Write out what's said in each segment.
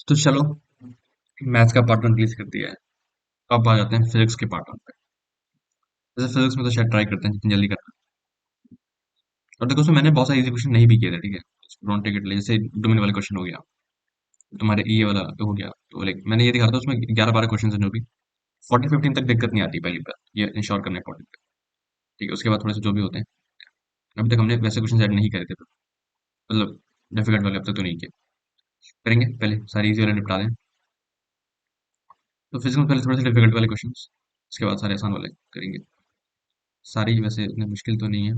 तो चलो, मैथ्स का पार्ट वन क्लियर कर दिया है। अब आ जाते हैं फिजिक्स के पार्ट वन पे। जैसे फिजिक्स में तो शायद ट्राई करते हैं जितनी जल्दी करना। और देखो, उसमें मैंने बहुत सारे इजी क्वेश्चन नहीं भी किए थे, ठीक है। डोंट टेक इट, जैसे डोमेन वाले क्वेश्चन हो गया, तुम्हारे ये वाला तो हो गया, तो लाइक मैंने ये दिखा था उसमें 11-12 क्वेश्चन है जो भी 40-15 तक दिक्कत नहीं आती, पहली बात ये इंश्योर करना इंपॉर्टेंट है। ठीक है, उसके बाद थोड़े से जो भी होते हैं, अभी तक हमने वैसे क्वेश्चन ऐड नहीं करे थे, मतलब डिफिकल्ट वाले अब तक तो नहीं किए। करेंगे, पहले सारी इजी वाले निपटा दें। तो फिजिक्स में पहले थोड़े से डिफिकल्ट वाले क्वेश्चन, उसके बाद सारे आसान वाले करेंगे। सारी वैसे इतने मुश्किल तो नहीं है,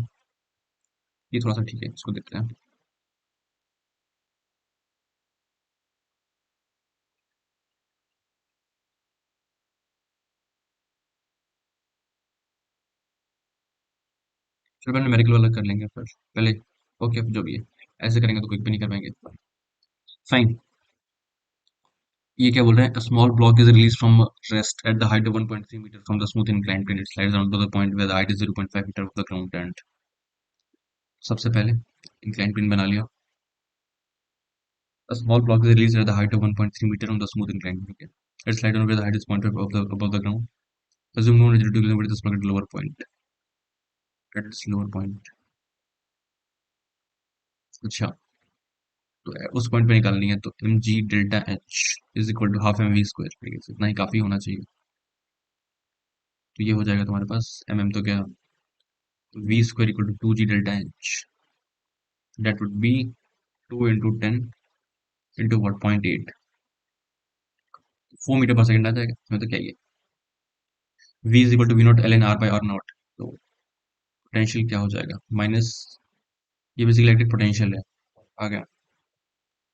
ये थोड़ा सा ठीक है, इसको देखते हैं। चलो पहले न्यूमेरिकल वाला कर लेंगे फिर पहले। ओके, जो भी है, ऐसे करेंगे तो क्विक भी नहीं कर पाएंगे। फाइन। ये क्या बोल रहे हैं, small block is release from rest at the height of 1.3 metre from the smooth inclined plane, it slides down to the point where the height is 0.5 metre of the ground and. सबसे पहले inclined plane बना लिया। A small block is released at the height of 1.3 meter on the smooth inclined plane. Okay. It slides down where the height is 0.5 above the ground. Assume no rigidity with this block at the lower point. At its lower point. अच्छा, तो उस point पे निकालनी है, तो m g delta h is equal to half m v square, इतना ही काफी होना चाहिए। तो ये हो जाएगा तुम्हारे पास एम एम तो क्या, v square equal to 2 g delta h, that would be 2 × 10 into what 0.8, 4 metre पर सेकंड आ जाएगा इसमें, तो क्या ही है। V is equal to v naught l n r by r naught. तो पोटेंशियल क्या हो जाएगा, माइनस, ये बेसिकली इलेक्ट्रिक पोटेंशियल है, आ गया।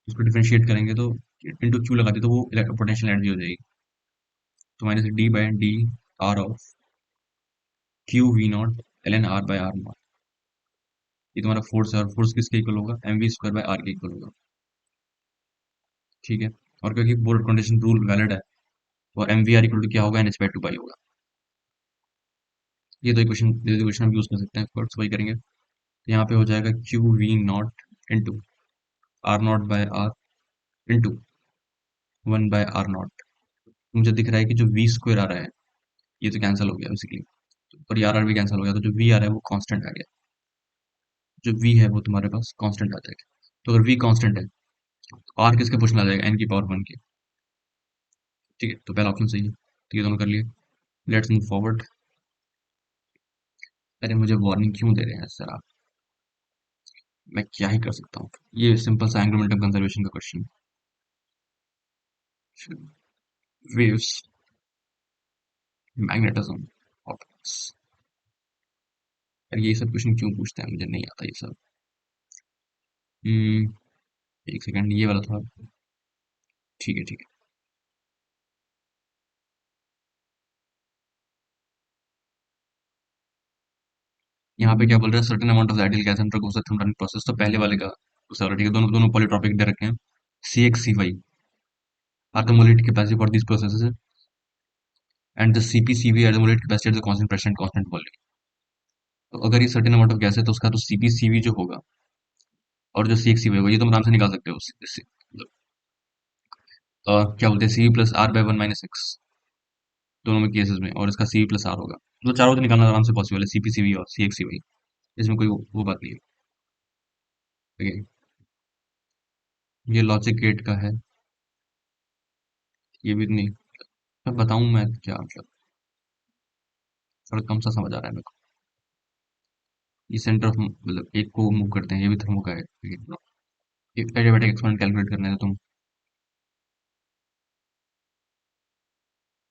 इसको डिफरेंशिएट करेंगे तो इंटू क्यू लगा दी तो वो पोटेंशियल एनर्जी हो जाएगी। तो minus d by d r of q v naught l n r by r naught. ये तुम्हारा फोर्स है, और फोर्स किसके इक्वल होगा, m v square by r के इक्वल होगा। ठीक है, और क्योंकि बोर्ड कंडीशन रूल वैलिड है, और m v r equal to क्या होगा, n h by two pi होगा। ये दो इक्वेशन हम यूज कर सकते हैं, ऑफकोर्स वही करेंगे। तो यहाँ पे हो जाएगा q v naught into r naught by r into 1/r0। मुझे दिख रहा है कि जो वी स्क्वायर आ रहा है, ये तो कैंसिल हो गया बेसिकली, और ये आर भी कैंसिल हो गया, तो जो वी आ रहा है वो कांस्टेंट आ गया। जो वी है वो तुम्हारे पास कांस्टेंट आ जाएगा। तो अगर वी कांस्टेंट है, तो आर किसके पोर्शन आ जाएगा, एन की पावर 1 के। ठीक है, तो पहला ऑप्शन सही है, तो ये दोनों कर लिए। Let's move forward. अरे मुझे वार्निंग क्यों दे रहे हैं सर आप, मैं क्या ही कर सकता हूँ। ये सिंपल सा एंगुलर मोमेंटम कंजर्वेशन का क्वेश्चन। Waves, magnetism, optics. अरे ये सब क्वेश्चन क्यों पूछते हैं, मुझे नहीं आता ये सब। हम्म, एक सेकंड, ये वाला था। ठीक है, ठीक है। यहाँ पे क्या बोल रहे हैं, certain amount of ideal gas undergoes the thermodynamic process, तो पहले वाले का दूसरा वाला ठीक है, दोनों दोनों पॉलीट्रॉपिक दे रखे हैं। C X C Y are the molar capacity for this process, and the C P C V are the molar capacity at the constant pressure and constant volume. तो अगर ये सर्टेन अमाउंट ऑफ गैस है, तो उसका तो सी P C we जो होगा, और जो सी एक्स सी वाई होगा, ये तो हम आराम से निकाल सकते हो मतलब, क्या बोलते हैं, C V plus R by 1 - X, दोनों में केसेस में, और इसका सी वी प्लस आर होगा, तो चारों तो निकालना आराम से पॉसिबल है, सी पी सी वी और सी एक्स सी वाई। इसमें कोई वो बात नहीं है। ठीक है, ये लॉजिक गेट का है, ये भी नहीं। मैं बताऊं मैं क्या मतलब, थोड़ा कम सा समझ आ रहा है मेरे को। ये सेंटर ऑफ मतलब एक को मूव करते हैं, ये भी थर्मो का है, ये एडियाबैटिक एक्सपेरिमेंट कैलकुलेट करने है तुम।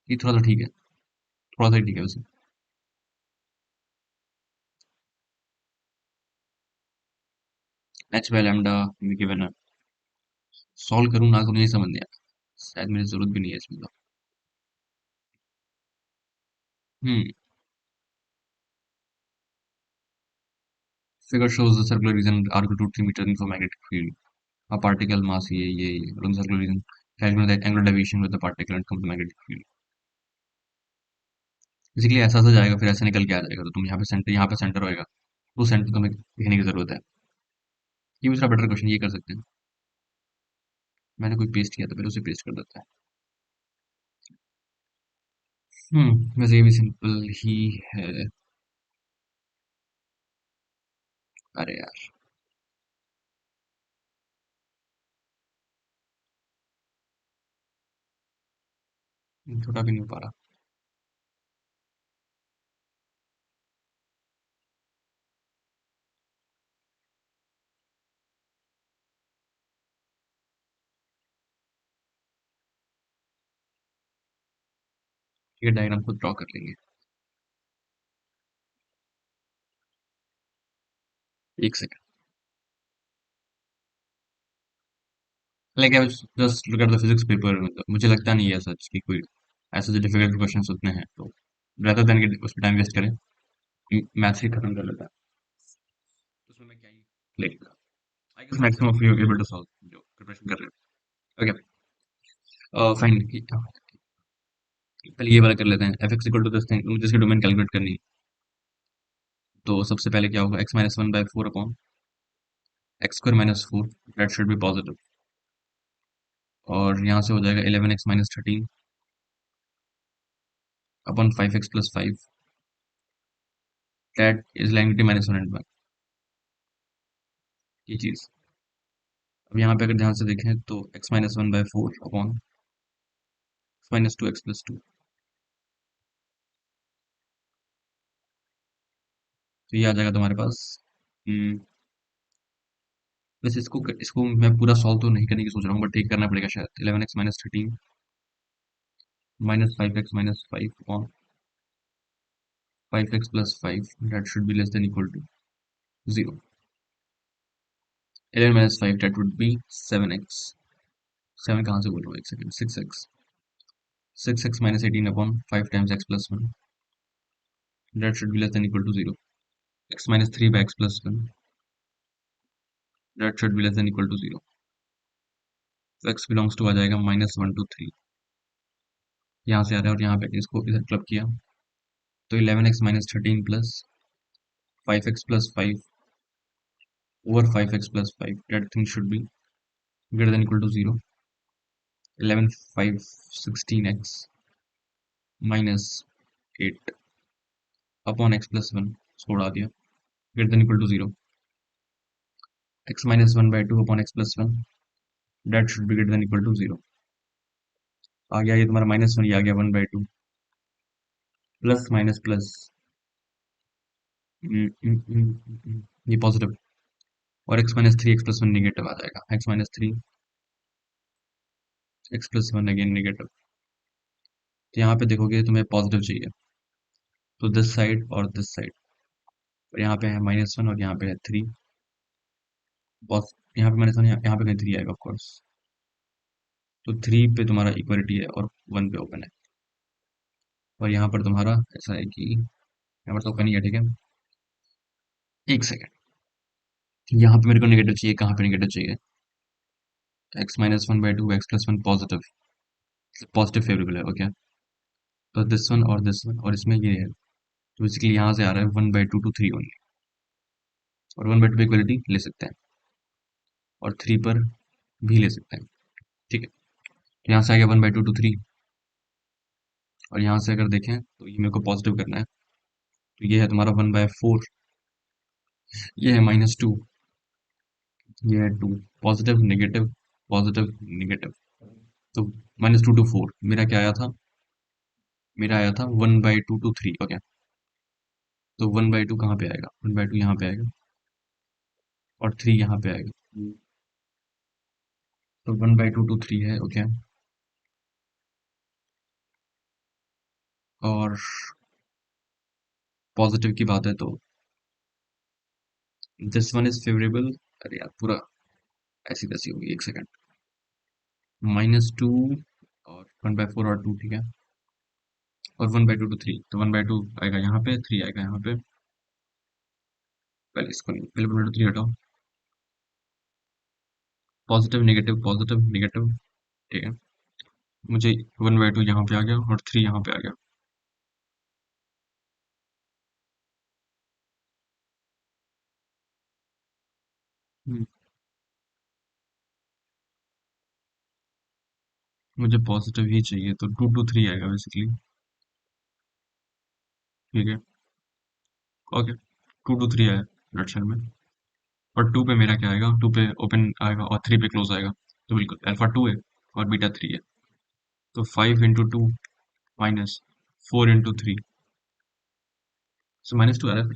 ये थोड़ा सा ठीक है, थोड़ा सा ही ठीक है वैसे। एच बाय लैम्डा गिवन है, सॉल्व करूँ ना करूँ नहीं समझ नहीं आता, शायद मेरी जरूरत भी नहीं है इसमें तो। Hmm, figure shows the circular region are to 3 metre in magnetic field, a particle mass ये along the circular region, calculate the angular deviation with the particle and come to magnetic field। Basically ऐसा ऐसा जाएगा, फिर ऐसे निकल के आ जाएगा, तो तुम यहाँ पे सेंटर होएगा, वो सेंटर तुम्हें लिखने की जरूरत है। ये दूसरा बेटर क्वेश्चन, ये कर सकते हैं। मैंने कोई पेस्ट किया था, पहले उसे पेस्ट कर देता है। वैसे ये भी सिंपल ही है। अरे यार, छोटा भी नहीं हो पा रहा। ये डायग्राम खुद ड्रॉ कर लेंगे। एक second. Like I just look at the physics paper, मतलब मुझे लगता नहीं है सच कि कोई ऐसे जो डिफिकल्ट क्वेश्चंस उतने हैं, तो rather देन कि उस पर टाइम वेस्ट करें, मैथ्स ही खत्म कर लेता है। उसमें मैं क्या ही, like I guess maximum of you able to solve जो प्रिपरेशन कर रहे हो। Okay, fine. पहले ये वाला कर लेते हैं। F x equal to this thing, जिसकी डोमेन कैलकुलेट करनी है। तो सबसे पहले क्या होगा, x minus one by four upon x square minus four, that should be positive. और यहाँ से हो जाएगा eleven x minus thirteen upon five x plus five, that is lying minus one and one. ये चीज अब यहाँ पे अगर ध्यान से देखें तो x minus one by four upon x minus two x plus two, तो ये आ जाएगा तुम्हारे पास। हम्म, वैसे इसको मैं पूरा सॉल्व तो नहीं करने की सोच रहा हूँ, बट ठीक करना पड़ेगा शायद। Eleven x minus thirteen minus five x minus five upon five x plus five, that should be less than equal to zero. 11 minus 5, that would be 7x। 7 कहाँ से बोल रहा हूँ, एक second, 6x। 6x minus 18 upon 5 times x plus 1, that should be less than equal to 0। x minus 3 by x plus 1, that should be less than equal to 0। तो x belongs to आ जाएगा minus one two three, यहाँ से आ रहा है और यहाँ पे इसको इधर क्लब किया, तो 11x minus thirteen plus five x plus five over five x plus five, that thing should be greater than equal to 0। 11 5 16x minus eight upon x plus one, इसको उड़ा दिया, greater than equal to 0। x minus 1 by 2 upon x plus 1, that should be greater than equal to 0। आ गया ये तुम्हारा minus one, ये आ गया one by two, plus minus plus, ये पॉजिटिव, और x minus three x plus one negative आ जाएगा। x minus three x plus one again negative. तो यहाँ पे देखोगे तुम्हें पॉजिटिव चाहिए, तो दिस साइड और दिस साइड, और यहाँ पे है माइनस वन और यहाँ पे है थ्री। बॉस यहाँ पे माइनस वन, यहाँ पे कहीं थ्री आएगा ऑफकोर्स, तो थ्री पे तुम्हारा इक्वलिटी है और वन पे ओपन है। और यहाँ पर तुम्हारा ऐसा है कि यहाँ पर तो ओपन ही है, ठीक है। एक सेकेंड, यहाँ पे मेरे को नेगेटिव चाहिए, कहाँ पे नेगेटिव चाहिए, x minus one by to x plus one positive, positive favourable है, ओके। तो दिस वन और दिस वन, और इसमें ये है, तो बेसिकली यहाँ से आ रहा है one by two to three only, और वन बाई टू पे इक्वलिटी ले सकते हैं और थ्री पर भी ले सकते हैं, ठीक है। तो यहाँ से आ गया one by two to three, और यहाँ से अगर देखें तो ये मेरे को पॉजिटिव करना है, तो ये है तुम्हारा वन बाय फोर, ये है माइनस टू, ये है two, positive negative, positive negative, तो माइनस टू टू फोर मेरा क्या आया था, मेरा आया था one by two to three, okay. तो वन बाई टू कहाँ पे आएगा, वन बाई टू यहाँ पे आएगा और थ्री यहाँ पे आएगा, तो one by two to three है, ओके। और पॉजिटिव की बात है तो दिस वन इज फेवरेबल। अरे यार पूरा ऐसी तैसी होगी, एक सेकंड, माइनस टू और वन बाई फोर और टू, ठीक है। और one by two to three, तो वन बाई टू आएगा यहाँ पे, थ्री आएगा यहाँ पे। पहले इसको नहीं, पहले वन बाई टू थ्री हटाओ, पॉजिटिव नेगेटिव, ठीक है। मुझे वन बाई टू यहाँ पे आ गया और थ्री यहाँ पे आ गया। हम्म, मुझे पॉजिटिव ही चाहिए, तो 2 2 3 आएगा बेसिकली। ठीक है, ओके, 2 2 3 आया लेफ्ट साइड में। और 2 पे मेरा क्या आएगा, 2 पे ओपन आएगा और 3 पे क्लोज आएगा। तो बिल्कुल अल्फा 2 है और बीटा 3 है। तो 5 × 2 माइनस 4 × 3, सो -2 आ रहा है।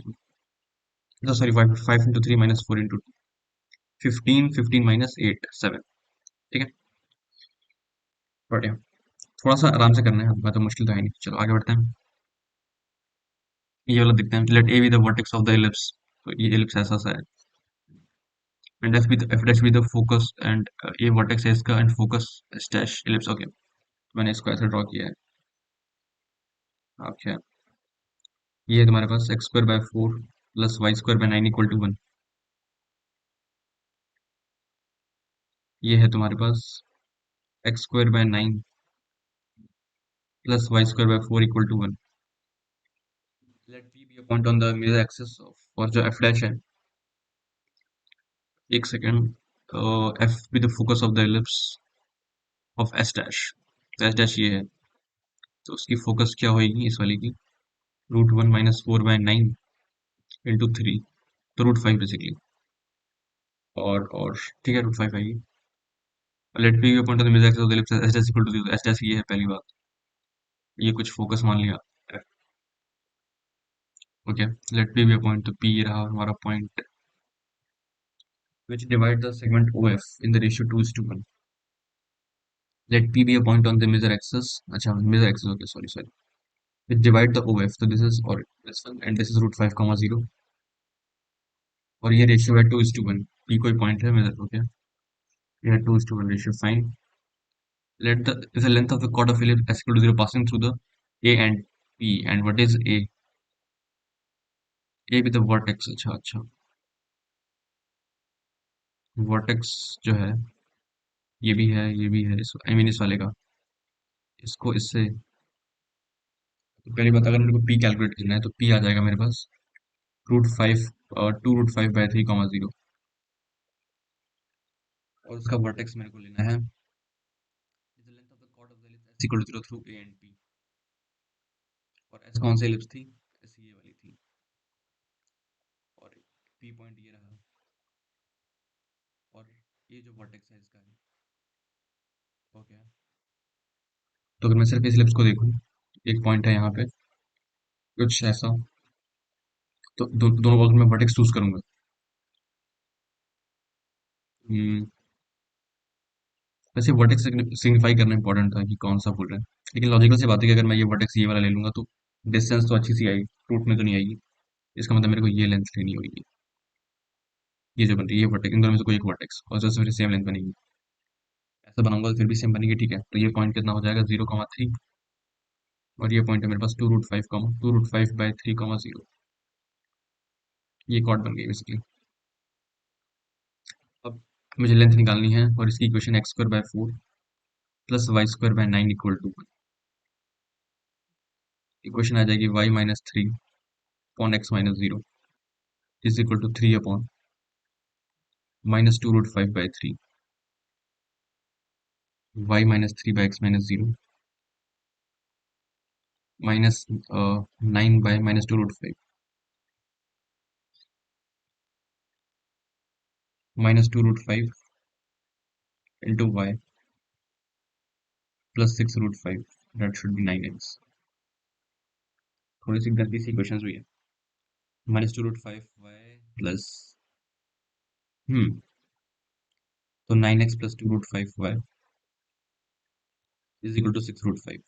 तो सॉरी, 5 × 3 माइनस 4 × 15, 15 माइनस 8 7। ठीक है, बढ़िया। थोड़ा सा आराम से करना है, मैं तो मुश्किल तो है नहीं। चलो आगे बढ़ते हैं। ये वाला देखते हैं, let A be the vertex of the ellipse. तो ये एलिप्स ऐसा सा है, and F dash be the focus, and ये वर्टेक्स है इसका, and focus dash ellipse. Okay, मैंने इसको ऐसे ड्रॉ किया है। ओके, ये है तुम्हारे पास x² / 4 प्लस y² / 9 = 1। ये है तुम्हारे पास x² / 9 plus y² / 4 = 1। Let p be a point on the mirror axis of, और जो f डैश है, एक सेकेंड, तो f be the focus of the ellipse of s dash. तो s डैश ये है, तो उसकी फोकस क्या होगी इस वाली की, √1 - 4/9 × 3, तो √5 बेसिकली। और ठीक है, √5 आएगी। Let P be a point on the mirror axis of the ellipse s dash = 0। s dash ये है पहली बात, ये कुछ फोकस मान लिया। Okay, let P be a point, तो पी रहा हमारा point which divide the segment OF in the ratio 2:1. Let P be a point on the measure axis. अच्छा, measure axis, okay, sorry. Which divide the OF, so this is, or this one, and this is √5, 0, और ये ratio है 2:1। P कोई point है major, okay, ये है 2:1 ratio, fine. Let the is the length of the chord of ellipse s equal to 0 passing through the A and P, and what is A? A with the vertex, अच्छा, vertex जो है, ये भी है, ये भी है, इस आई मीन इस वाले का, इसको इससे, तो पहली बात, अगर मेरे को पी कैलकुलेट करना है तो पी आ जाएगा मेरे पास √5, 2√5/3, 0, और उसका वर्टेक्स मेरे को लेना है is the length of the chord of the ellipse s equal to 0 through A and P। और s कौन सी एलिप्स थी, s ये वाली थी, और P पॉइंट ये रहा, और ये जो वर्टेक्स है इसका है। ओके, तो अगर मैं सिर्फ इस एलिप्स को देखूं, एक पॉइंट है यहाँ पे कुछ ऐसा, तो दोनों वक्त मैं वर्टेक्स चूज करूंगा। हम्म, वैसे वर्टेक्स सिग्निफाई करना इंपॉर्टेंट था कि कौन सा बोल रहे हैं, लेकिन लॉजिकल सी बात है कि अगर मैं ये वर्टेक्स ये वाला ले लूंगा तो डिस्टेंस तो अच्छी सी आएगी, रूट में तो नहीं आएगी। इसका मतलब मेरे को ये लेंथ लेनी होगी, ये जो बन रही है ये वर्टेक्स, इन दोनों में से कोई एक वर्टेक्स, और जो फिर सेम लेंथ बनेगी। ऐसा बनाऊंगा तो फिर भी सेम बनेगी, ठीक है। तो ये पॉइंट कितना हो जाएगा, 0,3, और ये पॉइंट है मेरे पास 2√5, 3, ये कॉर्ड बन गई बेसिकली। अब मुझे लेंथ निकालनी है, और इसकी equation x² / 4 plus y² / 9 = 1। Equation आ जाएगी y - 3/x - 0 = 3/-2√5/3, y - 3/x - 0 -9/-2√5, -2√5 into y plus 6√5, that should be 9x। थोड़ी सी गलती सी इक्वेशंस हुई है। -2√5y प्लस, तो 9x plus 2√5y is equal to 6√5,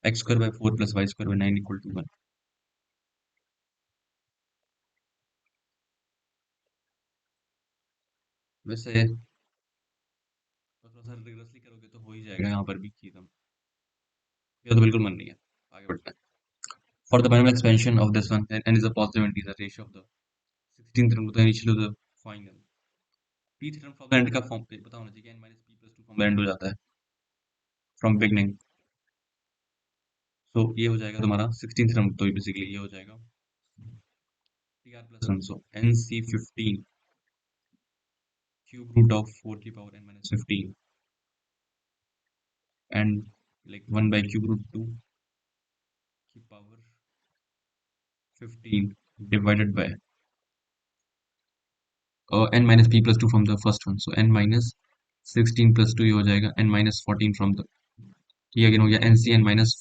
x² / 4 plus y² / 9 = 1। वैसे तो थोड़ा सा रिग्रेसली करोगे तो हो ही जाएगा यहाँ पर भी कि एकदम, ये तो बिल्कुल मन नहीं है। आगे बढ़ते हैं। For the binomial expansion of this one, n is a positive integer, ratio of the 16th term to the initial to the final, p theorem from the end का फॉर्म पे पता होना चाहिए, n - p + 2 from the end हो जाता है, from beginning. सो ये हो जाएगा तुम्हारा 16th term, तो बेसिकली ये हो जाएगा tr + 1, so nc 15 cube root of 4 की power n minus 15 and like 1 by cube root 2 की power 15 divided by n minus p plus 2 from the first one. So n minus 16 plus 2 ये हो जाएगा n minus 14 from the ये again हो गया nc n minus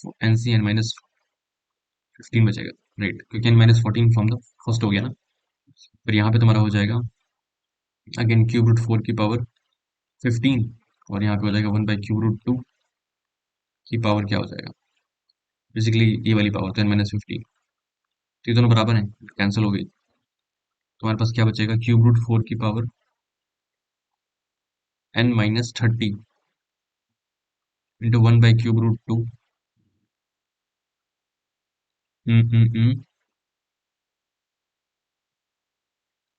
15 बचेगा right क्योंकि n minus 14 from the first हो गया ना फिर यहाँ पे तुम्हारा हो जाएगा अगेन क्यूब रूट 4 की पावर 15 और यहाँ पे हो जाएगा 1 बाई क्यूब रूट 2 की पावर क्या हो जाएगा बेसिकली ये वाली पावर तो n minus 15 तो ये दोनों बराबर हैं कैंसिल हो गई तुम्हारे पास क्या बचेगा क्यूब रूट 4 की power n minus 30 into 1 by cube root 2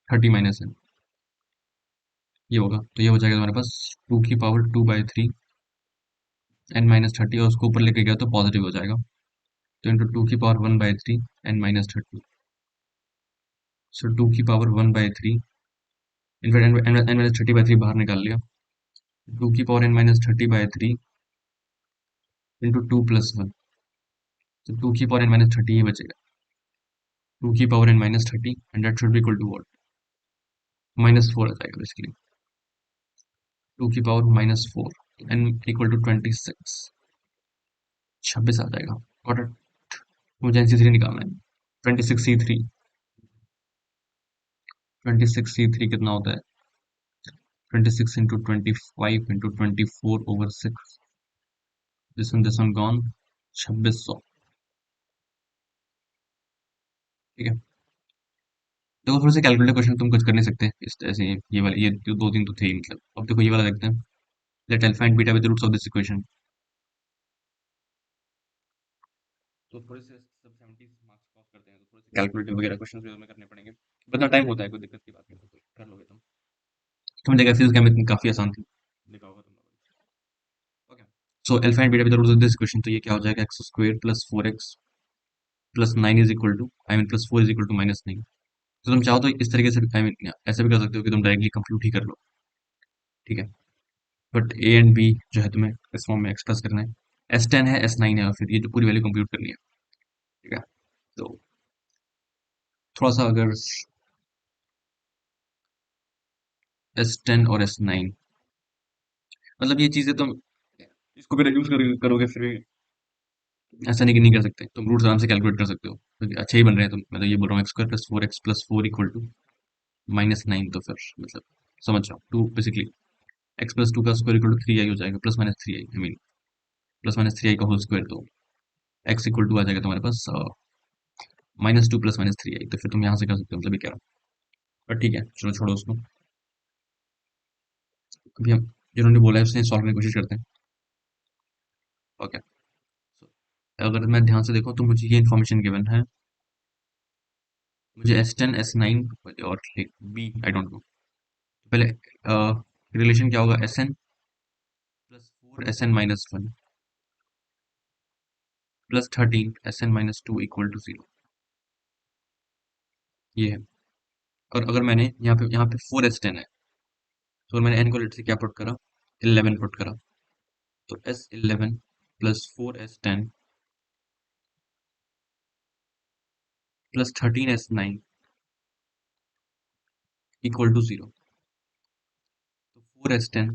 30 minus n ये होगा तो ये हो जाएगा तुम्हारे पास 2 की पावर 2/3 n माइनस 30 और उसको ऊपर लेके गया तो पॉजिटिव हो जाएगा तो इंटू 2 की पावर 1/3 n माइनस 30 सो 2 की पावर 1/3 इनफैक्ट n माइनस 30/3 बाहर निकाल लिया 2 की power n minus 30/3 into 2 plus 1 तो 2 की पावर n माइनस 30 ही बचेगा 2 की power n minus 30 and that should be equal to what -4 आ जाएगा बेसिकली 2 की पावर -4 n इक्वल टू 26 26 आ जाएगा गॉट इट मुझे NC3 निकालना है 26C3 26C3 कितना होता है 26 into 25 into 24/6 this one gone 2600 ठीक है देखो थोड़े से कैलकुलेटर क्वेश्चन तुम कुछ कर नहीं सकते इस ऐसे ये वाले ये जो दो तीन तो थे ही मतलब अब देखो ये वाला देखते हैं let alpha and beta with roots of this equation तो थोड़े से सब 70 मार्क्स क्रॉस करते हैं तो थोड़े से कैलकुलेटर वगैरह क्वेश्चंस भी हमें करने पड़ेंगे बतना टाइम होता है कोई दिक्कत की बात नहीं तो कर लोगे तुम देखा फिजिक्स केमिस्ट्री काफी आसान थी देखा होगा तुम लोगों ने okay so alpha and beta with roots of this equation तो ये क्या हो जाएगा x square plus 4x plus 9 is equal to I mean plus 4 is equal to -9 तो तुम चाहो तो इस तरीके से आई मीन ऐसे भी कर सकते हो कि तुम डायरेक्टली कंप्यूट ही कर लो ठीक है बट ए एंड बी जो है तुम्हें इस फॉर्म में एक्सप्रेस करना है S10 है S9 है और फिर ये जो पूरी वैल्यू कंप्यूट करनी है ठीक है तो थोड़ा सा अगर S10 और S9 मतलब ये चीजें तुम इसको भी रिड्यूस करोगे फिर भी ऐसा नहीं कि नहीं कर सकते तुम रूट्स आराम से कैलकुलेट कर सकते हो तो अच्छे ही बन रहे हैं तुम मैं तो ये बोल रहा हूँ x² + 4x + 4 इक्वल टू -9 तो फिर मतलब समझ जाओ टू बेसिकली x + 2 का स्क्वायर इक्वल टू 3i हो जाएगा +-3i आई मीन +-3i का होल स्क्वायर तो x इक्वल टू आ जाएगा तुम्हारे पास -2 + -3i तो फिर तुम यहाँ से कर सकते हो मतलब ये कह रहा हूँ पर ठीक है चलो छोड़ो उसको अभी हम जिन्होंने बोला है उसने सॉल्व करने की कोशिश करते हैं ओके अगर मैं ध्यान से देखूँ तो मुझे ये इन्फॉर्मेशन गिवन है मुझे S10 S9 और बी आई डोंट नो पहले रिलेशन क्या होगा SN + 4 SN - 1 plus 13 SN - 2 equal to 0 ये है और अगर मैंने यहाँ पे 4S10 है तो अगर मैंने n को लेट से क्या पुट करा 11 पुट करा तो S11 + 4S10 + 13S9 equal to 0 तो 4S10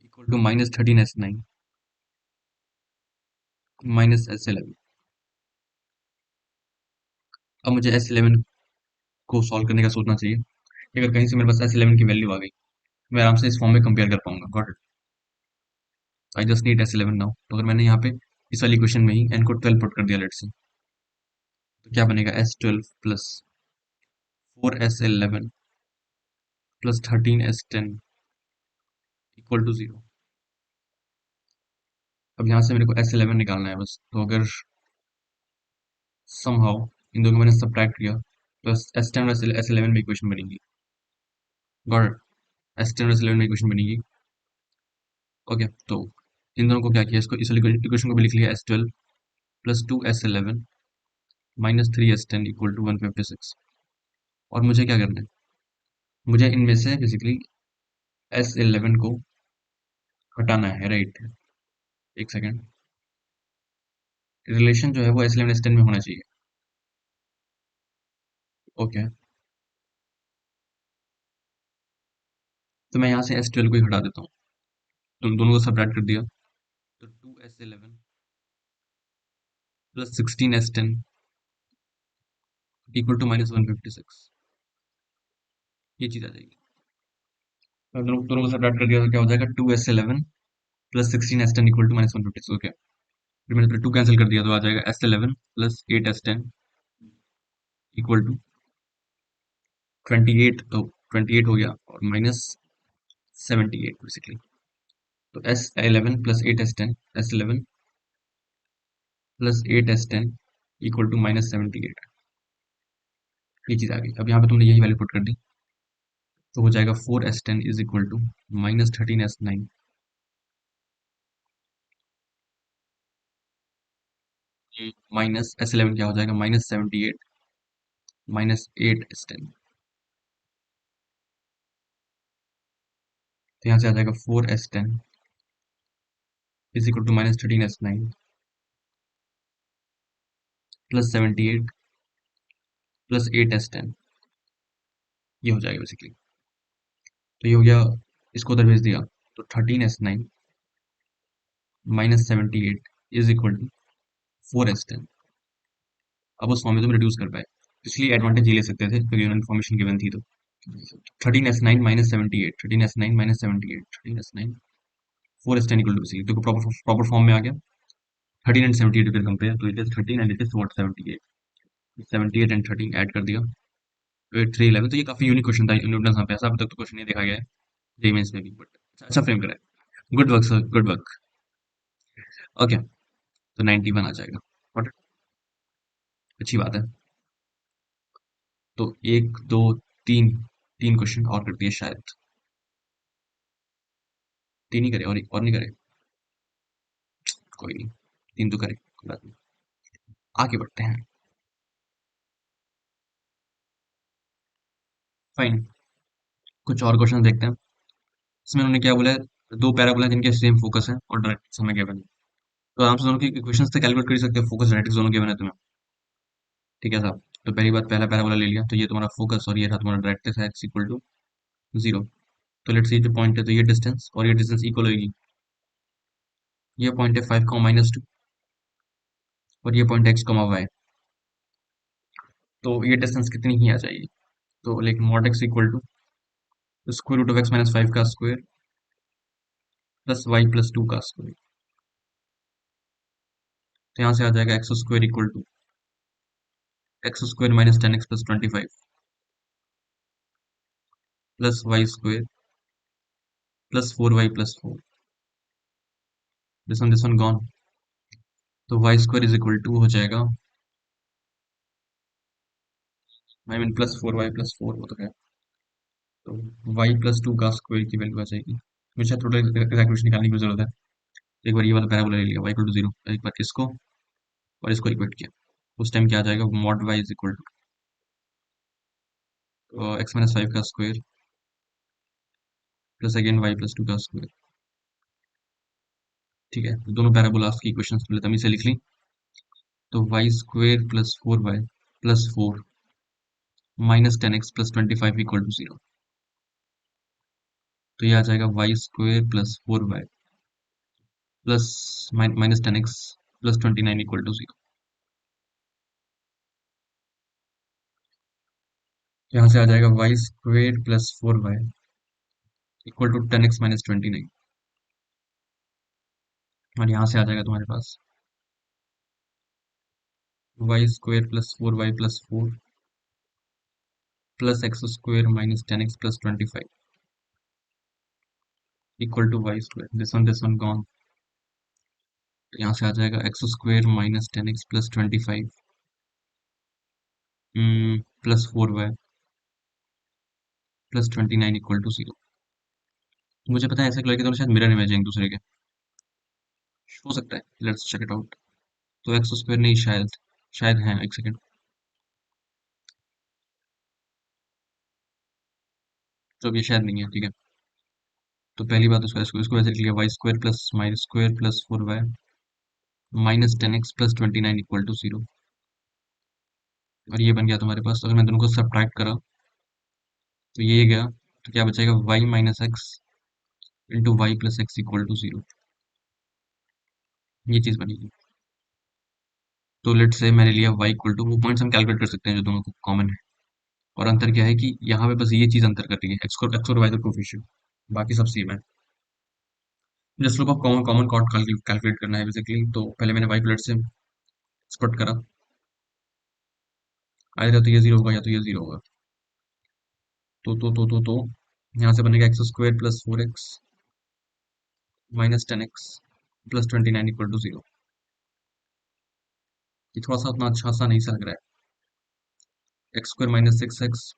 equal to -13S9 -S11 अब मुझे S11 को सॉल्व करने का सोचना चाहिए अगर कहीं से मेरे पास S11 की वैल्यू आ गई मैं आराम से इस फॉर्म में कंपेयर कर पाऊंगा got it I just need S11 now तो अगर मैंने यहाँ पे इस वाली क्वेश्चन में ही n को 12 पुट कर दिया लेट से तो क्या बनेगा S12 + 4S11 + 13S10 equal to 0 अब यहाँ से मेरे को S11 निकालना है बस तो अगर समहाउ इन दोनों को मैंने सब्ट्रैक्ट किया तो S10 और S11 में इक्वेशन बनेगी गॉट इट S10 और S11 में इक्वेशन बनेगी ओके तो इन दोनों को क्या किया इसको इस इक्वेशन को भी लिख लिया S12 + 2S11 - 3S10 equal to 156 और मुझे क्या करना है मुझे इनमें से बेसिकली S11 को हटाना है, राइट? एक सेकेंड। रिलेशन जो है वो S11 S10 में होना चाहिए। ओके, तो मैं यहाँ से S12 को ही हटा देता हूँ। तो दोनों को सब्ट्रैक्ट कर दिया, तो 2S11 plus 16S10 equal to -156। ये चीज़ आ जाएगी। तो दोनों दोनों को सब्ट्रैक्ट कर दिया तो क्या हो जाएगा? 2S11 plus 16S10 equal to -156। Okay, फिर मैंने टू कैंसिल कर दिया तो आ जाएगा S11 plus 8S10 equal to 28। तो 28 हो गया और -78 बेसिकली। तो S11 plus 8S10, S11 plus 8S10 equal to -78। ये चीज़ आ गई। अब यहाँ पे तुमने यही वैल्यू पुट कर दी, तो हो जाएगा 4S10 is equal to -13S9 minus S11 क्या हो जाएगा? -78 -8S10। तो यहाँ से आ जाएगा 4S10 is equal to -13S9 plus 78 plus 8S10। ये हो जाएगा बेसिकली। तो ये हो गया, इसको उधर भेज दिया, तो 13S9 -78 is equal to 4S10। अब उस फॉर्म में तुम रिड्यूस कर पाए, इसलिए एडवांटेज ये ले सकते थे क्योंकि इन्फॉर्मेशन गिवन थी। तो 13S9 -78, 13S9 -78, 13S9 4S10 equal to basically तो प्रॉपर फॉर्म में आ गया। 13 एंड 78 फिर कंपेयर, तो it is 13 and it is what 78। 78 and 13 add कर दिया, तो 311। तो ये काफी यूनिक क्वेश्चन था न्यूटन यहाँ पे, ऐसा अभी तक तो क्वेश्चन नहीं देखा गया है जेई मेंस में भी, बट अच्छा फ्रेम करा है। Good work sir, good work. Okay, तो 91 आ जाएगा। Got it? अच्छी बात है। तो एक दो तीन, तीन क्वेश्चन और कर दिए शायद। तीन ही करे और नहीं करे? कोई नहीं, तीन तो करे, कोई बात नहीं। आगे बढ़ते हैं। फाइन, कुछ और क्वेश्चन देखते हैं। इसमें उन्होंने क्या बोला है? दो पैराबोला जिनके सेम फोकस है और डायरेक्ट्रिक्स हमें गिवन है, तो आराम से दोनों की इक्वेशंस से कैलकुलेट कर ही सकते हो। फोकस डायरेक्ट्रिक्स दोनों गिवन है तुम्हें, ठीक है साहब? तो पहली बात, पहला पैराबोला ले लिया, तो ये तुम्हारा फोकस और ये रहा तुम्हारा डायरेक्ट्रिक्स है, एक्स इक्वल टू 0। तो लेट्स सी जो पॉइंट है, तो ये डिस्टेंस और ये डिस्टेंस इक्वल होगी। ये पॉइंट है 5 -2 और ये पॉइंट x, y। तो ये डिस्टेंस कितनी ही आ जाएगी? तो लेकिन mod x equal to square root of x -5 का स्क्वायर प्लस y प्लस 2 का स्क्वायर। तो यहाँ से आ जाएगा x square equal to x square -10x plus 25 plus y square plus 4y plus 4। This one gone. तो y square is equal to हो जाएगा, आई मीन प्लस 4y प्लस 4 वो तो है। तो वाई प्लस 2 का स्क्वायर की वैल्यू आ जाएगी। मुझे थोड़ा एग्जैक्ट निकालने की जरूरत है। एक बार ये वाला पैराबोला ले लिया, y इक्वल टू 0, एक बार इसको और इसको इक्वेट किया, उस टाइम क्या आ जाएगा? Mod y is equal to x -5 का square plus again y plus 2 का स्क्वायर। ठीक है, तो दोनों पैराबोलास की इक्वेशंस पहले तमी से लिख ली। तो y square plus 4y plus 4 -10x plus 25 equal to 0। तो ये आ जाएगा y square plus 4y plus -10x plus 29 equal to 0। यहाँ से आ जाएगा y square plus 4y equal to 10x minus 29। और यहाँ से आ जाएगा तुम्हारे पास y square plus 4y plus 4 plus x square minus 10x plus 25 equal to y square. This one gone. तो यहाँ से आ जाएगा x square minus 10x plus 25 plus 4y plus 29 equal to 0। मुझे पता है ऐसे लड़के दोनों शायद मिरर इमेज है एक दूसरे के, हो सकता है, लेट्स चेक इट आउट। तो एक्स स्क्वायर नहीं, शायद शायद है, एक सेकेंड। तो अब ये शायद नहीं है, ठीक है। तो पहली बात उसका इसको इसको वैसे लिखा y square plus my square plus 4y minus 10x plus 29 equal to 0। और ये बन गया तुम्हारे पास। अगर मैं दोनों को सब्ट्रैक्ट करा तो ये गया, तो क्या बचेगा, y minus x into y plus x equal to 0। ये चीज़ बनेगी। तो लेट से मैंने लिया y इक्वल टू, वो पॉइंट्स हम कैलकुलेट कर सकते हैं जो दोनों को कॉमन है। और अंतर क्या है कि यहाँ पे बस ये चीज़ अंतर कर रही है, एक्स और वाई का कोफिशिएंट, बाकी सब सेम है। जिस लोग को कॉमन कॉमन कॉट कैलकुलेट करना है बेसिकली, तो पहले मैंने वाई को लेट से स्प्लिट करा, आया तो ये जीरो होगा या तो ये जीरो होगा। तो यहाँ से बनेगा x square plus 4x minus 10x plus 29 equal to 0। ये थोड़ा सा उतना अच्छा सा नहीं सा लग रहा है। X square minus 6x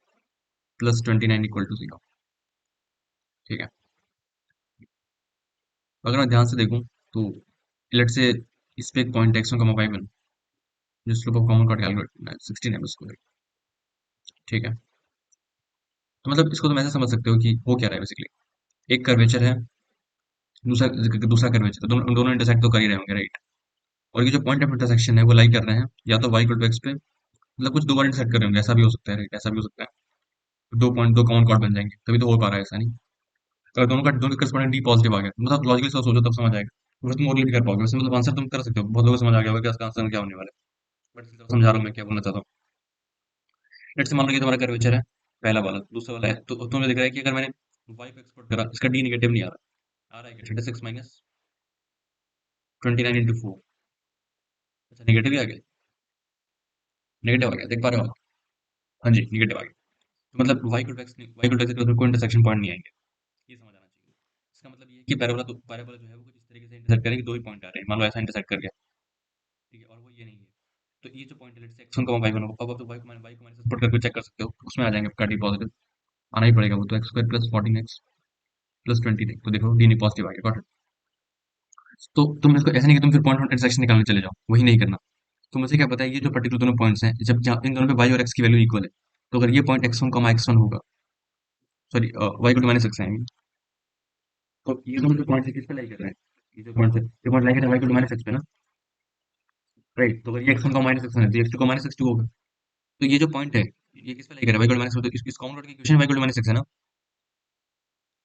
plus 29 equal to 0। ठीक है। अगर मैं ध्यान से देखूं तो लेट से इस पे एक पॉइंट एक्स का मोबाइल जिस लोग कॉमन कॉट कैलकुलेट करना है 16 स्क्वायर। ठीक है। तो मतलब इसको तुम ऐसे समझ सकते हो कि वो क्या रहा है बेसिकली, एक कर्वेचर है, दूसरा दूसरा कर्वेचर, तो दोनों दोनों इंटरसेक्ट तो कर ही रहे होंगे, राइट। और ये जो पॉइंट ऑफ इंटरसेक्शन है वो लाई कर रहे हैं या तो वाई इक्वल टू एक्स पे, मतलब कुछ दो बार इंटरसेक्ट कर रहे होंगे, ऐसा भी हो सकता है, राइट, ऐसा भी हो सकता है। दो पॉइंट दो कॉमन कॉर्ड बन जाएंगे, तभी तो हो पा रहा है, ऐसा नहीं। अगर दोनों का करस्पॉन्डिंग डी पॉजिटिव आ गया, मतलब लॉजिकली सोचो तब समझ आएगा, फिर तुम और भी कर पाओगे वैसे, मतलब आंसर तुम कर सकते हो, बहुत लोगों को समझ आ गया होगा कि इसका आंसर क्या होने वाला है, बट समझा रहा हूँ मैं क्या बोलना चाहता हूँ। लेट्स से मान लो कि तुम्हारा कर्वेचर है पहला वाला, दूसरा वाला है, तो तुम्हें दिख रहा है कि अगर मैंने वाई को एक्सपोर्ट करा, इसका डी नेगेटिव नहीं आ रहा है क्या, 36 माइनस 29 इंटू 4। अच्छा नेगेटिव ही आ गया, नेगेटिव आ गया, देख पा रहे हो आप? हाँ जी नेगेटिव आ गया। तो मतलब वाई को एक्स कोई इंटरसेक्शन पॉइंट नहीं आएंगे, ये समझ आना चाहिए। इसका मतलब ये है कि पैराबोला जो है वो कुछ इस तरीके से इंटरसेक्ट करेंगे, दो ही पॉइंट आ रहे हैं, मान लो ऐसा इंटरसेक्ट कर गया, ठीक है, और वो ये नहीं है। तो ये जो पॉइंट है लेट्स से एक्स1 का वाई1 होगा, अब तो वाई को माइनस पुट करके चेक कर सकते हो, उसमें आ जाएंगे आपका डी पॉजिटिव, आना ही पड़ेगा वो, तो x square plus 14x plus 20, तो देखो डी पॉजिटिव आ गया, गॉट इट। तो तुम इसको ऐसा नहीं कि तुम फिर पॉइंट इंटरसेक्शन निकालने चले जाओ, वही नहीं करना। तो मुझे क्या पता है ये जो पर्टिकुलर दोनों पॉइंट्स हैं, जब जहाँ इन दोनों पे वाई और एक्स की वैल्यू इक्वल है, तो अगर ये पॉइंट x1 होगा, सॉरी वाई को माइनस एक्स है, तो ये दोनों जो पॉइंट्स है किस पे लाई कर रहे हैं, ये जो पॉइंट है, ये पॉइंट लाई कर रहे हैं वाई को माइनस एक्स पे ना, राइट। तो अगर ये x1 माइनस एक्स है तो x2 माइनस एक्स टू होगा। तो ये जो पॉइंट है ये किस पे लाई कर रहा है, वाई को माइनस, तो इस कॉमन डॉट की इक्वेशन वाई को माइनस एक्स है ना।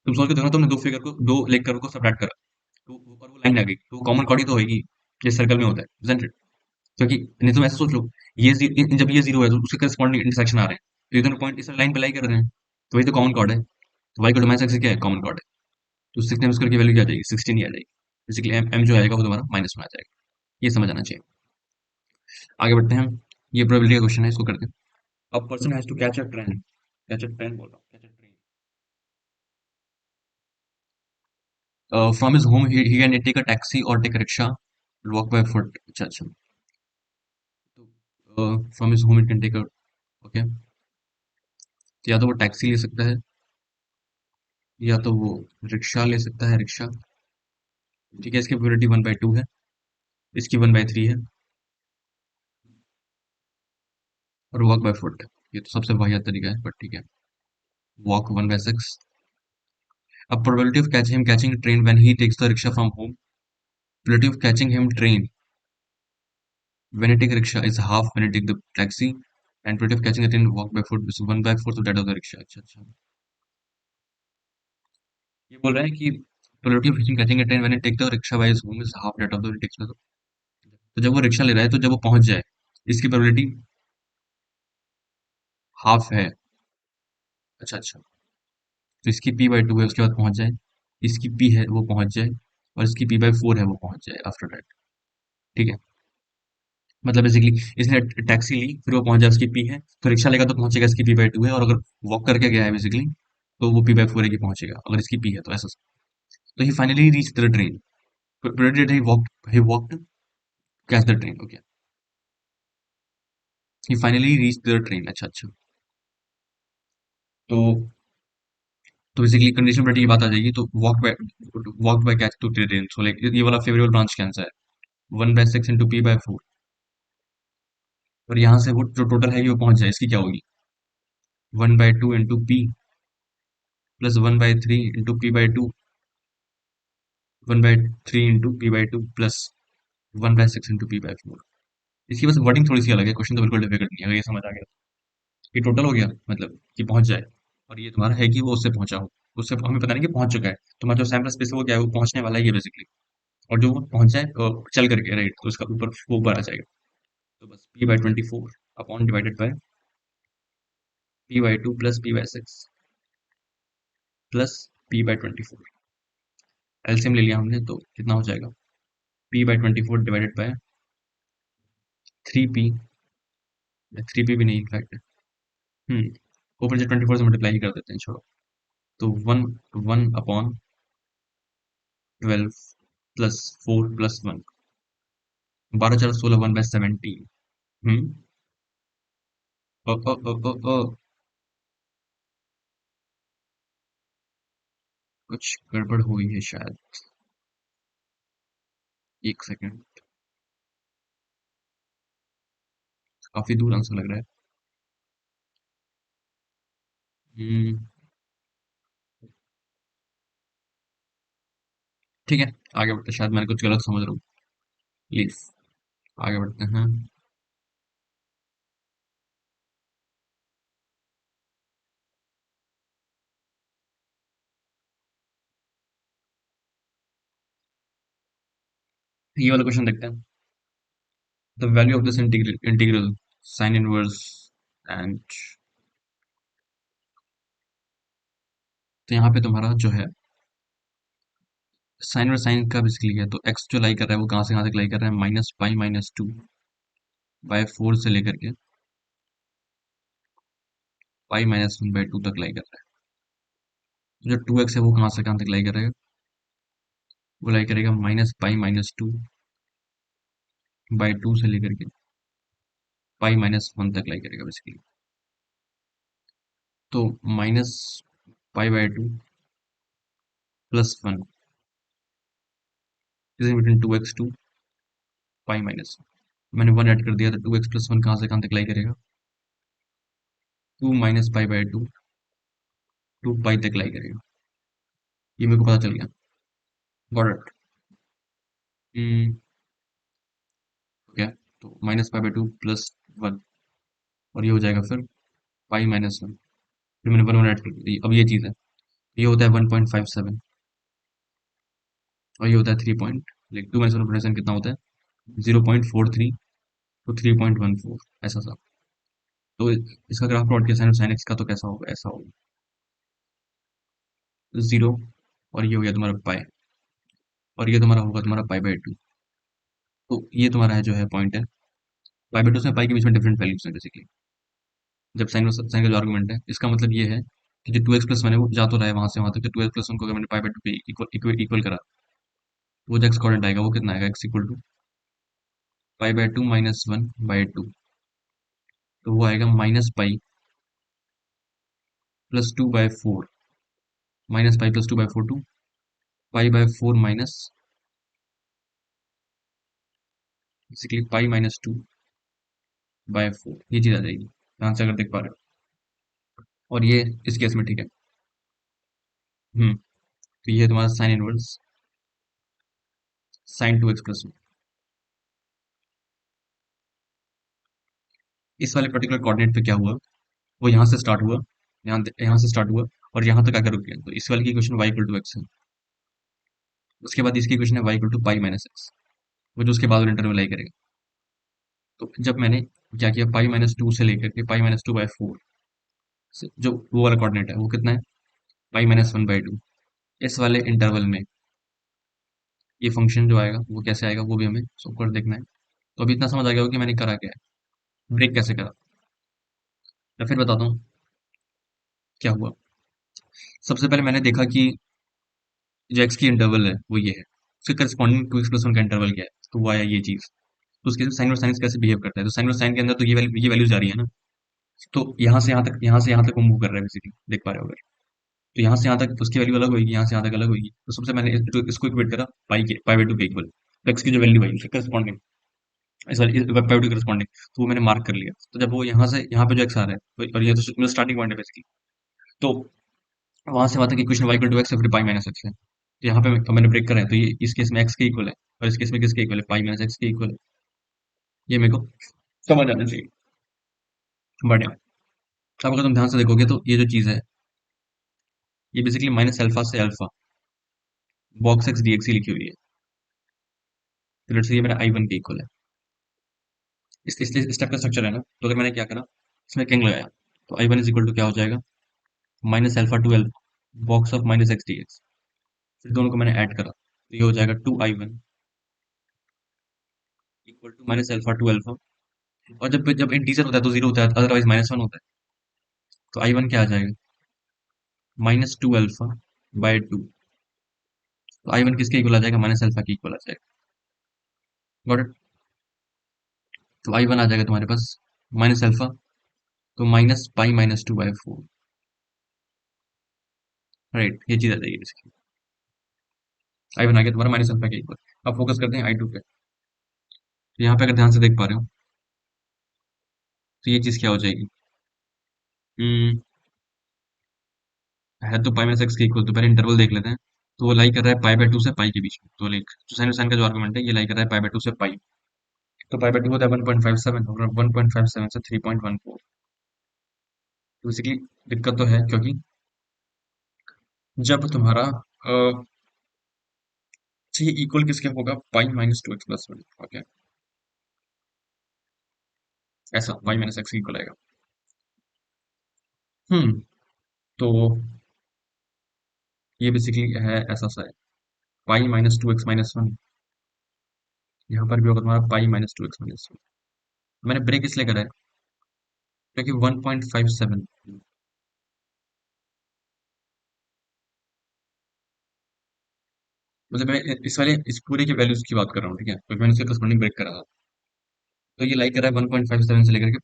तुम सोच के देखो ना, तुमने दो फिगर को, दो लेग कर्व को सबट्रैक्ट करा, तो और वो लाइन आ गई, तो कॉमन कॉर्ड ही तो होगी, ये सर्कल में होता है, isn't it? क्योंकि नहीं, तुम ऐसे सोच लो, जब ये जीरो है तो उसके करस्पॉन्डिंग इंटरसेक्शन आ रहे हैं, तो ये दोनों पॉइंट इस लाइन पे लाई कर रहे हैं, तो वही तो कॉमन कॉर्ड है। तो वाई को माइनस एक्स क्या है, कॉमन कॉर्ड है। तो 16 स्क्वायर की वैल्यू क्या आ जाएगी, 16 ही आ जाएगी। बेसिकली एम जो आएगा वो तुम्हारा माइनस में आ जाएगा, ये समझ आना चाहिए। आगे बढ़ते हैं, ये प्रोबेबिलिटी का क्वेश्चन है, इसको करते हैं। A person has to catch a train, catch a train बोल रहा हूँ, catch a train from his home, he can take a taxi और take a rickshaw, walk by foot. अच्छा अच्छा, तो from his home it can take a, okay, या तो वो टैक्सी ले सकता है, या तो वो रिक्शा ले सकता है, रिक्शा। ठीक है, इसकी प्योरिटी 1/2 है, इसकी 1/3 है, और वॉक बाय फुट, ये तो सबसे वाहियात तरीका है, बट ठीक है। वॉक 1/6। अब probability of catching him catching train when he takes the rickshaw from home, probability of catching him train when he take rickshaw is half when he take the taxi, and probability of catching a train walk by foot is 1/4 of that of the rickshaw. अच्छा अच्छा, ये बोल रहे हैं कि probability of catching a train when he take the rickshaw by his home is half that of the taxi, तो जब वो रिक्शा ले रहा है तो जब वो पहुंच जाए, इसकी प्रोबेबिलिटी हाफ है। अच्छा अच्छा, तो इसकी p/2 है, उसके बाद पहुंच जाए, इसकी p है वो पहुंच जाए, और इसकी p/4 है वो पहुंच जाए आफ्टर दैट। ठीक है, मतलब बेसिकली इसने टैक्सी ली, फिर वो पहुंच जाए, उसकी p है, तो रिक्शा लेगा तो पहुंचेगा, इसकी p/2 है, और अगर वॉक करके गया है बेसिकली, तो वो p/4 है कि पहुंचेगा, अगर इसकी p है तो ऐसा। तो he finally reach the train, provided he walked catch the train, okay, he finally reach the train. अच्छा अच्छा, तो बेसिकली कंडीशन प्रोबेबिलिटी की बात आ जाएगी, तो walk by catch to train, so like ये वाला फेवरेबल ब्रांच कैंसर है, 1/6 इंटू p/4, और यहाँ से वो जो टोटल है वो पहुंच जाए, इसकी क्या होगी, 1/2 into p, plus 1/3 into p/2, 1/3 into p/2 plus 1/6 into p/4। इसकी बस वर्डिंग थोड़ी सी अलग है, क्वेश्चन तो बिल्कुल डिफिकल्ट नहीं है, अगर ये समझ आ गया। ये टोटल हो गया, मतलब कि पहुंच जाए, और ये तुम्हारा है कि वो उससे पहुंचा हो। उससे हमें पता नहीं कि पहुंच चुका है, तुम्हारा जो सैम्पल स्पेस है वो क्या है, वो पहुंचने वाला ही है बेसिकली। और जो वो पहुंच जाए चल करके, राइट, तो उसका ऊपर वो ऊपर आ जाएगा। तो बस p/24 upon divided by p/2 plus p/6 plus p/24। LCM ले लिया हमने, तो कितना हो जाएगा, p/24 divided by 3p, 3p भी नहीं इनफैक्ट, ऊपर से 24 से मल्टीप्लाई ही कर देते हैं, छोड़ो। तो 1 अपॉन 12 प्लस 4 प्लस 1, 12 4 16, 1/17। हम्म ओ, ओ, ओ, ओ, ओ, कुछ गड़बड़ हुई है शायद। एक सेकंड, काफी दूर आंसर लग रहा है। हम्म ठीक है, आगे बढ़ते हैं, शायद मैंने कुछ गलत समझ रहा हूँ। प्लीज आगे बढ़ते हैं। ये वाला क्वेश्चन देखते हैं। The value of this integral sine inverse and, तो यहाँ पे तुम्हारा जो है साइन और साइन का बेसिकली है, तो एक्स जो लाई कर रहा है वो कहाँ तक लाई कर रहा है, -π-2/4 से लेकर के π-1/2 तक लाई कर रहा है। तो जो 2x है वो कहाँ तक लाई कर रहा है, वो लाई करेगा -π-2/2 से लेकर के π-1 तक लाई करेगा बेसिकली। तो -π/2 +1 is in between 2x to π-1। मैंने 1 ऐड कर दिया, तो 2x + 1 कहाँ तक लाई करेगा, 2 - π/2 टू पाई तक लाई करेगा। ये मेरे को पता चल गया। Got it. क्या, तो -π/2 +1, और ये हो जाएगा फिर π-1। फिर मैंने 1 ऐड कर दी, अब ये चीज़ है, ये होता है 1.57, और ये होता है 3 लाइक 2 - 1 कितना होता है, 0.43 टू 3.14, ऐसा सा। तो इसका ग्राफ प्लॉट किया साइन एक्स का, तो कैसा होगा, ऐसा होगा, 0, और ये हो गया तुम्हारा पाई, और ये तुम्हारा होगा तुम्हारा π/2। तो ये तुम्हारा है जो है पॉइंट है, π/2 से पाई के बीच में डिफरेंट वैल्यूज है बेसिकली। जब साइन का जो आर्गुमेंट है, इसका मतलब ये है कि जो 2x + 1 है वो जा तो रहा है वहां से वहां तक, तो 2x + 1 को अगर मैंने π/2 पे इक्वल करा, तो वो जो एक्स कोऑर्डिनेट आएगा वो कितना आएगा, x इक्वल टू π/2 - 1/2, तो वो आएगा -π +2/4, -π +2/4 टू π/4 माइनस बेसिकली π - 2/4, ये चीज आ जाएगी ध्यान से अगर देख पा रहे हो। और ये इस केस में ठीक है। तो ये है तुम्हारा साइन इनवर्स sin 2x + 1। इस वाले पर्टिकुलर कोऑर्डिनेट पे क्या हुआ, वो यहाँ से स्टार्ट हुआ, यहाँ से स्टार्ट हुआ, और यहाँ तक आकर रुक गया, तो इस वाले की इक्वेशन y = x है। उसके बाद इसकी इक्वेशन है y = π - x, वो जो उसके बाद वाले इंटरवल लाई करेगा। तो जब मैंने क्या किया, π - 2 से लेकर के π - 2/4, जो वो वाला कोऑर्डिनेट है वो कितना है, π - 1/2, इस वाले इंटरवल में ये फंक्शन जो आएगा वो कैसे आएगा, वो भी हमें सबको देखना है। तो अभी इतना समझ आ गया हो कि मैंने करा क्या है, ब्रेक कैसे करा। मैं फिर बताता हूँ क्या हुआ। सबसे पहले मैंने देखा कि जो एक्स की इंटरवल है वो ये है, उसके करस्पॉन्डिंग 2x + 1 का इंटरवल क्या है, तो वो आया ये चीज। तो उसके साइन और साइंस कैसे बिहेव करता है, तो साइन और साइन के अंदर तो ये वैल्यू जा रही है ना, तो यहाँ से यहाँ तक, यहाँ से यहाँ तक वो मूव कर रहा है बेसिकली, देख पा रहे हो अगर। तो यहाँ से यहाँ तक उसकी वैल्यू अलग होगी, यहाँ से यहाँ तक अलग होगी। तो सबसे मैंने इसको इक्वेट करा π/2 के इक्वल, तो एक्स की जो वैल्यू आई उसके करस्पॉन्डिंग, इस वाली π/2 के करस्पॉन्डिंग, तो वो मैंने मार्क कर लिया। तो जब वो यहाँ से यहाँ पे जो एक्स आ रहा है और ये तो स्टार्टिंग पॉइंट है बेसिकली, तो वहां से वहां तक equation y equal to x फिर पाई माइनस एक्स है, तो यहाँ पे मैंने ब्रेक करा है, तो ये इस केस में x के इक्वल है और इस केस में किसके इक्वल है, पाई माइनस एक्स के इक्वल है। ये मेरे को समझ आना चाहिए। बढ़िया। अब अगर तुम ध्यान से देखोगे तो ये जो चीज है, ये बेसिकली माइनस अल्फा से alpha box x d x ही लिखी हुई है। तो लेट्स से ये मेरा आई वन के इक्वल है। इस स्टेप का स्ट्रक्चर है ना, तो अगर मैंने क्या करा, इसमें किंग लगाया, तो I one is equal to क्या हो जाएगा, minus alpha two alpha box of minus x d x. फिर दोनों को मैंने ऐड करा, तो ये हो जाएगा two I one equal to minus alpha two alpha. और जब जब इंटीजर होता है तो जीरो होता है, अदरवाइज माइनस वन होता है। तो आई वन क्या आ जाएगा, minus two alpha by two. तो आई वन किसके इक्वल आ जाएगा, माइनस अल्फा के इक्वल आ जाएगा। Got it. तो आई वन आ जाएगा तुम्हारे पास माइनस अल्फा, तो minus pi minus to by four. Right, ये चीज आ जाएगी इसकी। आई वन आ गया तुम्हारा माइनस अल्फा के इक्वल। अब फोकस करते हैं आई टू पे। तो यहाँ पे अगर ध्यान से देख पा रहे हो, तो ये चीज क्या हो जाएगी, हम्म, है तो पाई माइनस एक्स के इक्वल। तो पहले इंटरवल देख लेते हैं। तो वो लाई कर रहा है पाई बाय टू से पाई के बीच में, तो लाइक साइन साइन का जो आर्गुमेंट है, ये लाई कर रहा है पाई बाय टू से पाई। तो पाई बाय टू होता है 1.57 और 1.57 से 3.14। तो बेसिकली दिक्कत तो है, क्योंकि जब तुम्हारा ये इक्वल किसके होगा, पाई minus two x plus one. Okay, ऐसा पाई माइनस एक्स इक्वल आएगा। तो ये बेसिकली है ऐसा सा है, pi minus two x minus one. यहाँ पर भी होगा तुम्हारा पाई minus two x minus one. मैंने ब्रेक इसलिए करा है क्योंकि 1.57, मतलब मैं इस वाले इस पूरे के वैल्यूज की बात कर रहा हूँ, ठीक है, क्योंकि मैंने इसके करस्पॉन्डिंग ब्रेक करा था। तो ये लाइक कर रहा है 1.57 से लेकर के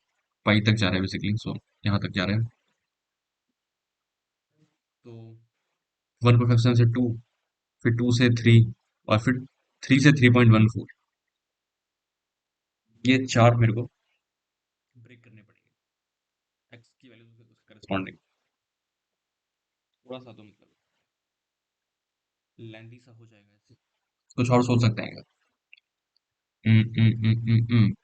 पाई तक जा रहा है बेसिकली, सो यहाँ तक जा रहा है। तो 1.57 से टू, फिर टू से थ्री, और फिर थ्री से 3.14। ये चार मेरे को ब्रेक करने पड़ेंगे, एक्स की वैल्यू उसके करस्पॉन्डिंग। थोड़ा सा तो मतलब लेंथी सा हो जाएगा ऐसे, कुछ और सोच सकते हैं क्या? हम्म, हम्म, हम्म,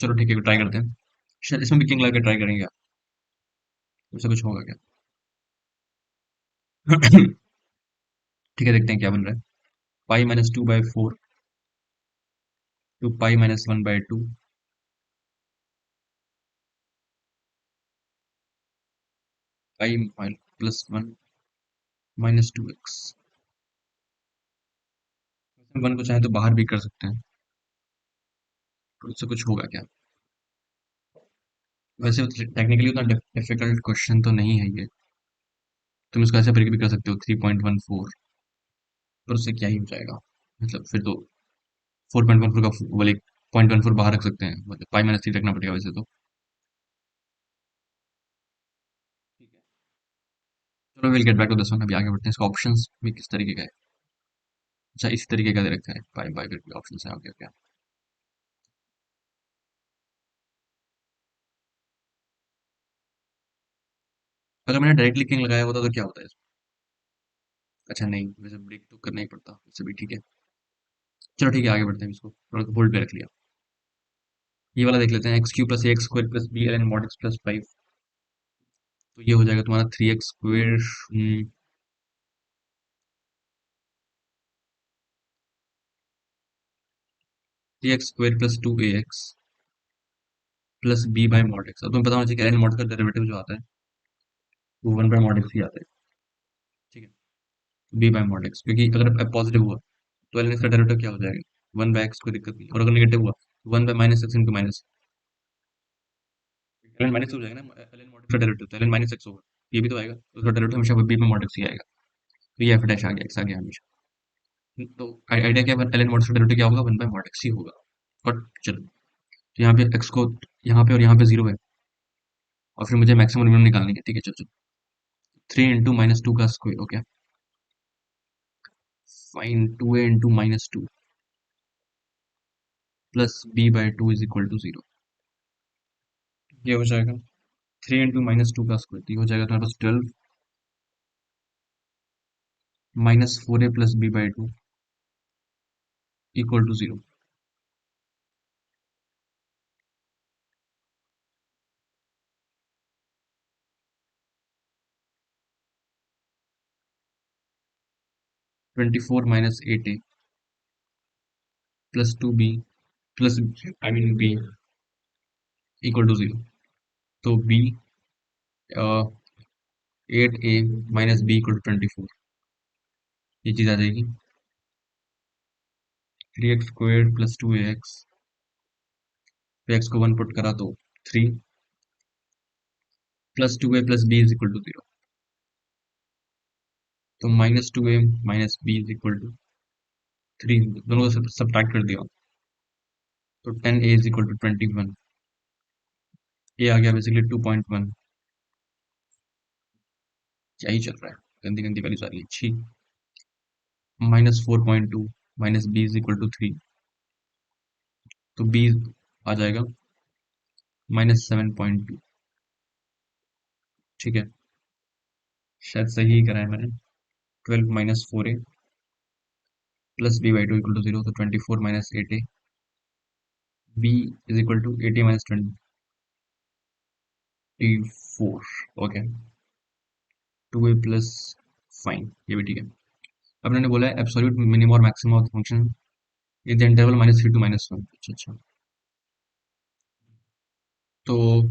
चलो ठीक है, ट्राई करते हैं। शायद इसमें भी किंग लगा के ट्राई करेंगे क्या, उससे कुछ होगा क्या? ठीक है, देखते हैं क्या बन रहा है। Pi minus two by four two pi minus one by two, pi plus one minus two x. One को चाहे तो बाहर भी कर सकते हैं, तो उससे कुछ होगा क्या? वैसे टेक्निकली उतना डिफिकल्ट क्वेश्चन तो नहीं है ये। तुम इसको ऐसे ब्रेक भी कर सकते हो 3.14, पर उससे क्या ही हो जाएगा, मतलब फिर तो 4.14 का वाले 0.14 बाहर रख सकते हैं, मतलब पाई माइनस थ्री रखना पड़ेगा वैसे तो। ठीक है, चलो will get back to this one. अभी आगे बढ़ते हैं, इसका ऑप्शंस भी किस तरीके का है। अच्छा, इसी तरीके का दे रखा है, पाई बाय करके ऑप्शन है। Okay okay. अगर मैंने डायरेक्टली किंग लगाया होता तो क्या होता है इसमें? अच्छा नहीं, वैसे ब्रेक तो करना ही पड़ता, वैसे भी ठीक है। चलो ठीक है, आगे बढ़ते हैं, इसको थोड़ा होल्ड पे रख लिया। ये वाला देख लेते हैं, x q plus a x square plus b l n mod x plus five. तो ये हो जाएगा तुम्हारा three x square, three x square plus two a x plus b by mod x. अब तुम्हें पता होना चाहिए कि एल मॉड का डेरिवेटिव जो आता है वो वन बाय मॉड एक्स ही आता है। ठीक है, बी बाय मॉड एक्स, क्योंकि अगर पॉजिटिव हुआ तो एल का डेरिवेटिव क्या हो जाएगा, वन बाय एक्स, कोई दिक्कत नहीं। और अगर नेगेटिव हुआ तो one by minus x into minus, L minus हो जाएगा ना, एल मॉड का डेरिवेटिव तो एल माइनस एक्स होगा, ये भी तो आएगा, तो उसका डेरिवेटिव हमेशा बी बाय मॉड एक्स ही आएगा। तो ये एफ डैश आ गया, एक्स आ गया हमेशा। तो आइडिया क्या है, एल मॉड का डेरिवेटिव क्या होगा, वन बाय मॉड एक्स ही होगा। और चलो, तो यहाँ पे एक्स को यहाँ पे और यहाँ पे जीरो है, और फिर मुझे मैक्सिमम मिनिमम निकालनी है। ठीक है, चलो चलो, थ्री इंटू माइनस टू का square, okay, fine two a into minus two plus b by two is equal to zero. ये हो जाएगा थ्री इंटू माइनस टू का स्क्वायर, ये हो जाएगा तुम्हारे पास 12 -4a+b/2 equal to 0। 24 - 8a plus 2b plus I mean b equal to 0। तो b 8a - b = 24, ये चीज़ आ जाएगी। 3x² + 2ax पे x को 1 पुट करा तो 3 प्लस 2a प्लस b = 0। तो -2a - b = 3, दोनों को सब्ट्रैक्ट कर दिया तो 10a = 21। ये आ गया बेसिकली 2.1। क्या ही चल रहा है, गंदी गंदी वैल्यूज आ रही है, छी। -4.2 - b = 3, तो b आ जाएगा -7.2। ठीक है, शायद सही ही करा है मैंने। 12 - 4a प्लस b/2 = 0, तो 24 - 8a b = 80 - 24। Okay, 2a plus, fine, ये भी ठीक है। अब मैंने बोला है एब्सोल्यूट मिनिमम और maximum of the function in the interval -3 to -1। अच्छा अच्छा, तो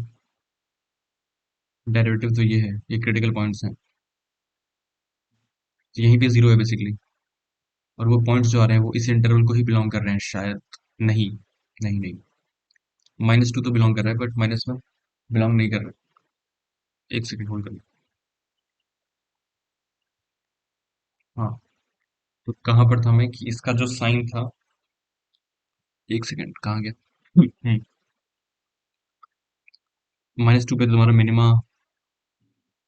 डेरिवेटिव तो ये है, ये क्रिटिकल पॉइंट्स हैं, तो यहीं पे जीरो है बेसिकली। और वो पॉइंट्स जो आ रहे हैं वो इस इंटरवल को ही बिलोंग कर रहे हैं शायद। नहीं, नहीं नहीं, -2 तो बिलोंग कर रहा है बट माइनस में बिलोंग नहीं कर रहा है। एक सेकंड होल्ड करिए। हाँ, तो कहाँ पर था मैं कि इसका जो साइन था, एक सेकंड कहाँ गया। -2 पे तुम्हारा मिनिमा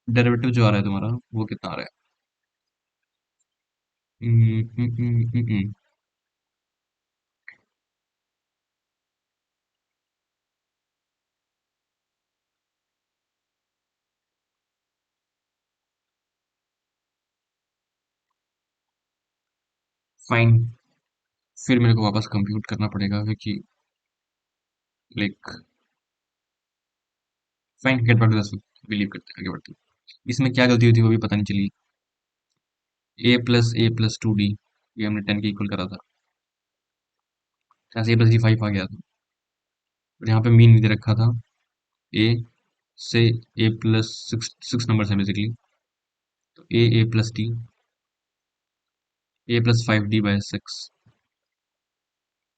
डेरिवेटिव जो आ रहा है तुम्हारा वो कितना आ रहा है। फाइन, फिर मेरे को वापस कंप्यूट करना पड़ेगा क्योंकि like, fine, get back to the, believe करते हैं, आगे बढ़ते हैं। इसमें क्या गलती हुई थी वो भी पता नहीं चली। a+a+2d, ये हमने 10 के इक्वल करा था, जहाँ से a+d 5 आ गया था। और यहाँ पे मीन दे रखा था a से a+6 नंबर है बेसिकली, तो a+5d/6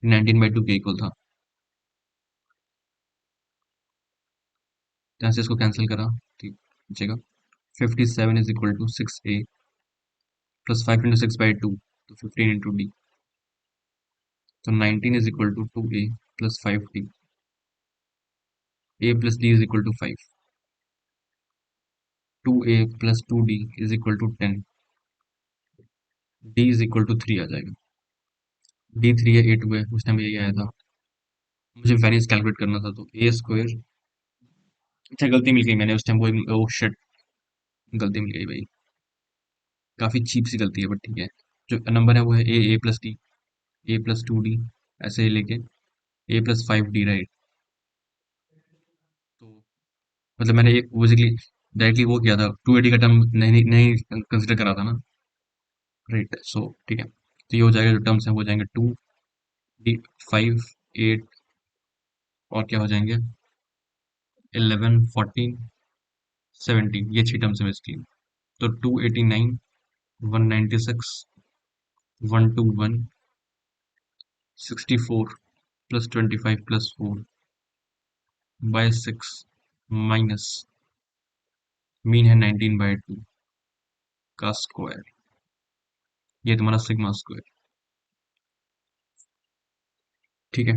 19/2 के इक्वल था। यहाँ से इसको कैंसिल करा, ठीक बचेगा 57 = 6a प्लस 5 × 6/2, तो 15 × d, तो 19 = 2a plus 5d, a plus d = 5, 2a plus 2d = 10, d = 3 आ जाएगा। d 3 है, a 2 है, उस टाइम यही आया था। मुझे वेरिएंस कैलकुलेट करना था, तो a², अच्छा गलती मिल गई, मैंने उस टाइम वो शिट, गलती मिल गई भाई, काफी चीप सी गलती है बट ठीक है। जो नंबर है वो है a प्लस d, a+2d, ऐसे ही लेके a+5d, राइट। तो मतलब मैंने एक बेसिकली डायरेक्टली वो किया था, 280 का टर्म नहीं नहीं कंसिडर करा था ना, राइट। सो ठीक है, तो ये हो जाएगा, जो टर्म्स हैं वो हो जाएंगे 2d, 5, 8, और क्या हो जाएंगे, 11, 14, 17, ये 6 टर्म्स है बेसिकली। तो 289, 196, 121, 64 प्लस 25 प्लस 4/6 माइनस मीन है 19/2 का स्क्वायर, ये तुम्हारा सिग्मा स्क्वायर। ठीक है,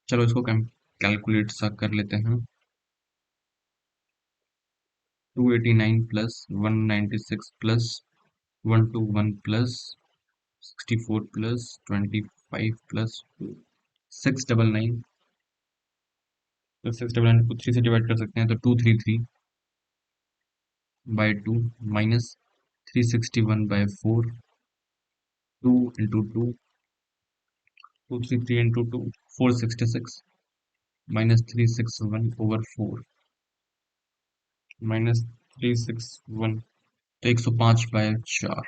चलो इसको कैलकुलेट सा कर लेते हैं। 289 plus 196 plus 121 plus 64 plus 25 plus 699, तो 699 को 3 से डिवाइड कर सकते हैं, तो 233/2 minus 361/4, 2 into 2, 233 into 2, 466, minus 361/4, minus 361, तो 105/4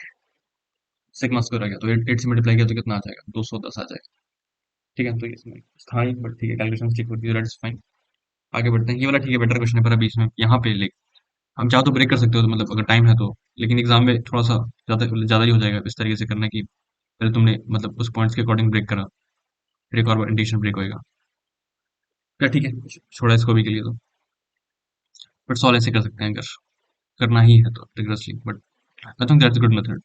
सिग्मा स्क्वायर आ गया, तो 8 से मल्टीप्लाई किया तो कितना आ जाएगा, 210 आ जाएगा। ठीक है, तो ये इसमें था ही, बट ठीक है, कैलकुलेशन ठीक होती है, दैट इज फाइन। आगे बढ़ते हैं, ये वाला ठीक है, बेटर क्वेश्चन है, पर अभी इसमें यहाँ पे ले हम चाहो तो ब्रेक कर सकते हो, तो मतलब अगर टाइम है तो, लेकिन एग्जाम में थोड़ा सा ज़्यादा ही हो जाएगा इस तरीके से करना कि पहले तुमने मतलब उस पॉइंट्स के अकॉर्डिंग ब्रेक करा, फिर एक और ओरिएंटेशन ब्रेक होएगा। क्या ठीक है, छोड़ा इसको भी के लिए तो, बट सॉल्व ऐसे कर सकते हैं अगर करना ही है तो rigorously, but I think that's a good method.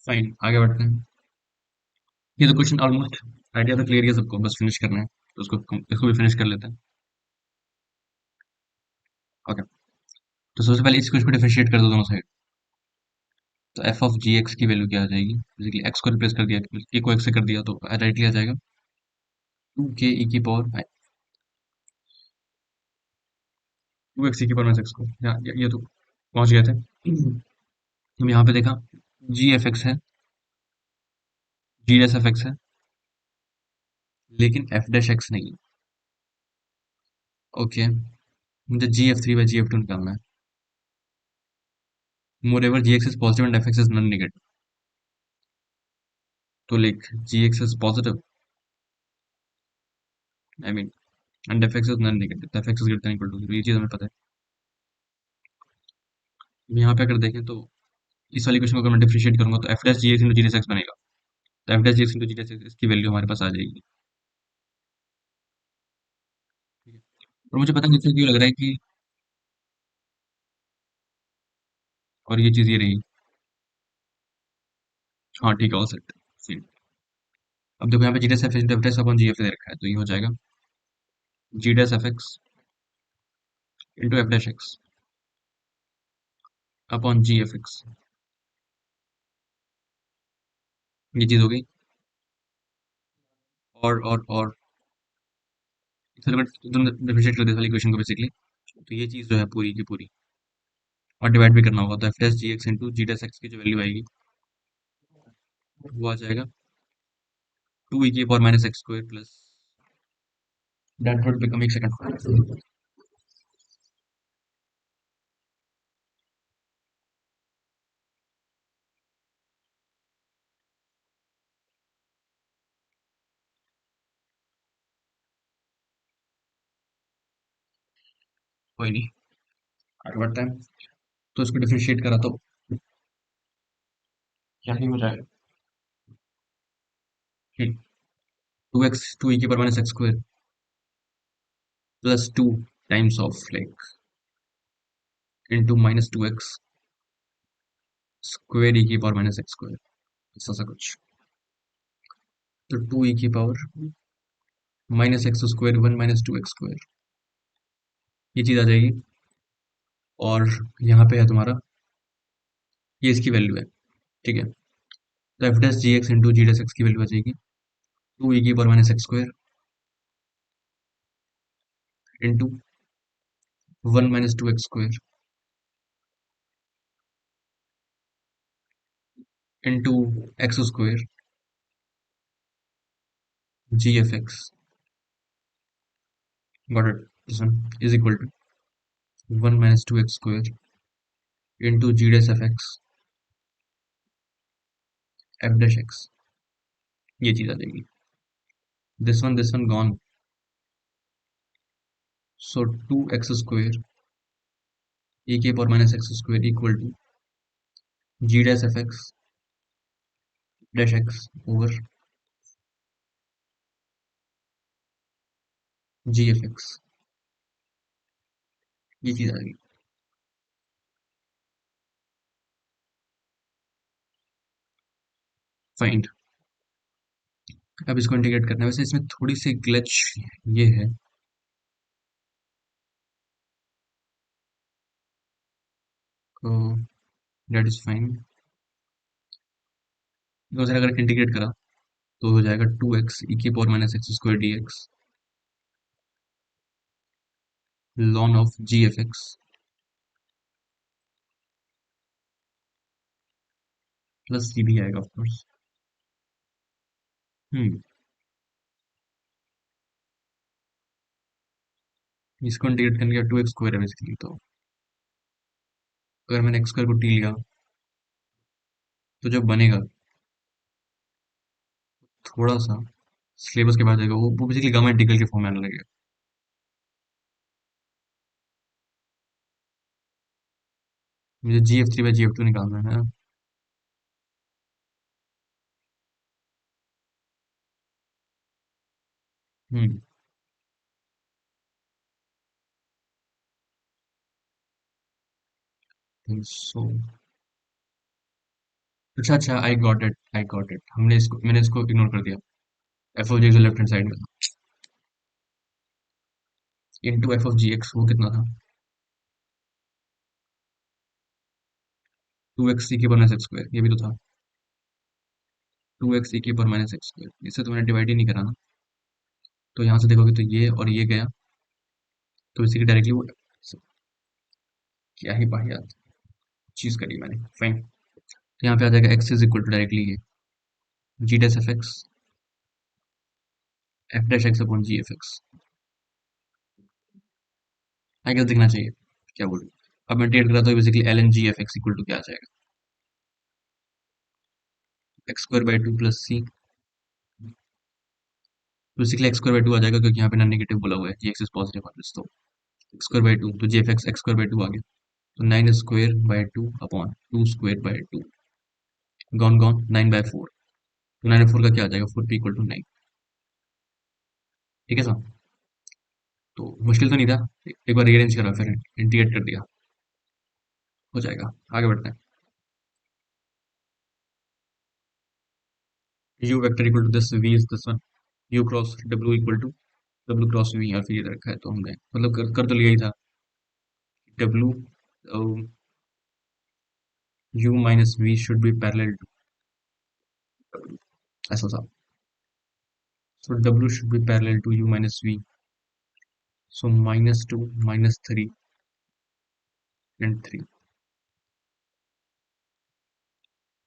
Fine, आगे बढ़ते हैं। ये तो क्वेश्चन ऑलमोस्ट आइडिया तो क्लियर है सबको, बस फिनिश करना है, तो इसको भी फिनिश कर लेते हैं। ओके, तो सबसे पहले इस क्वेश्चन को डिफरेंशिएट कर दो दोनों साइड। तो एफ ऑफ जी एक्स की वैल्यू क्या आ जाएगी, बेसिकली एक्स को रिप्लेस कर दिया, ए को एक्स से कर दिया, तो राइटली आ जाएगा 2 के ई की पावर 2 एक्स ई की पावर माइनस एक्स को, ये तो पहुंच गए थे। हम यहाँ पे देखा जी एफ एक्स है, जी एस एफ एक्स है, लेकिन एफ डैश एक्स नहीं है। ओके, मुझे g f three by g f two निकालना है। Moreover g x is positive and f x is non negative, तो like g x is positive, I mean and f x is non negative, f x is greater than equal to, ये चीज़ हमें पता है। अब यहाँ पे अगर देखें तो इस वाली क्वेश्चन को अगर मैं डिफरेंशिएट करूंगा तो f dash g x into g dash x बनेगा, तो f dash g x into g dash x की वैल्यू हमारे पास आ जाएगी। ठीक है, और मुझे पता नहीं चल क्यों लग रहा है कि, और ये चीज़ ये रही, हाँ ठीक है, ऑल सेट। अब देखो यहाँ पे g dash f into f dash upon g f दे रखा है, तो ये हो जाएगा g dash f x into f dash x upon g f x, ये चीज़ हो गई। और फिर अगर तुम डिफरेंशिएट कर दे वाली क्वेश्चन को बेसिकली, तो ये चीज़ जो है पूरी की पूरी, और डिवाइड भी करना होगा, तो f dash g x into g dash x की जो वैल्यू आएगी वो आ जाएगा 2 e की power minus x square plus, that would become, एक सेकंड, कोई नहीं, आगे बढ़ते हैं। तो इसको डिफरेंशिएट करा तो क्या ही हो जाएगा कि 2 e की power minus x square plus 2 times of like into -2x square e की पावर माइनस एक्स स्क्वायर, ऐसा सा कुछ। तो 2 e की power minus x square 1 - 2x square, ये चीज़ आ जाएगी। और यहाँ पे है तुम्हारा, ये इसकी वैल्यू है, ठीक है। तो f dash g x into g dash x की वैल्यू आ जाएगी 2 e की power minus x square into 1 - 2x square into x square g f x, got it, this one is equal to 1 - 2x square into g dash f x f dash x, ये चीज़ आ जाएगी। This one gone, so 2x square e की power minus x square equal to g dash x over g f x, ये चीज़ आ गई। Find, अब इसको इंटीग्रेट करना है, वैसे इसमें थोड़ी सी ग्लिच ये है, तो दैट इज फाइन। तो सर अगर इंटीग्रेट करा तो हो जाएगा 2x e की power minus x square d x ln of g f x plus c भी आएगा ऑफकोर्स। हम्म। इसको इंटीग्रेट करने का 2x² है बेसिकली। तो अगर मैंने x² को t लिया तो जो बनेगा थोड़ा सा सिलेबस के बाद जाएगा, वो बेसिकली गामा इंटीग्रल के फॉर्म में आने लगेगा। मुझे GF3/GF2 निकालना है ना। हम्म। सो अच्छा अच्छा, आई गॉट इट, मैंने इसको इग्नोर कर दिया। एफ ऑफ जी जो लेफ्ट हैंड साइड में था, into f of g x, वो कितना था? 2x e⁻x², ये भी तो था। 2x e⁻x², इससे तो मैंने डिवाइड ही नहीं करा ना। तो यहाँ से देखोगे तो ये और ये गया, तो इसी की डायरेक्टली वो क्या ही वाहियात चीज करी मैंने, फाइन। तो यहाँ पे आ जाएगा x is equal to directly ये g dash f x, f dash x upon g f x. I guess दिखना चाहिए, क्या बोलूँ। अब मैं इंटीग्रेट करा तो basically l n g f x equal to क्या आ जाएगा? x² by 2 plus c, basically x² by 2 आ जाएगा क्योंकि यहाँ पे नॉन नेगेटिव बोला हुआ है, g x is positive always. तो x²बाई 2 तो जी एफ एक्स x²बाई 2 आ गया। तो 9² by 2 upon 2² by 2, gone gone 9/4। तो 9/4 का क्या आ जाएगा? 4p = 9। ठीक है साहब। तो मुश्किल तो नहीं था। एक बार रीअरेंज करा फिर इंटीग्रेट कर दिया, हो जाएगा। आगे बढ़ते हैं। u vector equal to this v is this one, u cross w equal to w cross v, और फिर ये रखा है तो हमने मतलब कर तो लिया ही था। w u minus v should be parallel to w, ऐसा था। So w should be parallel to u minus v। So -2 -3 and 3,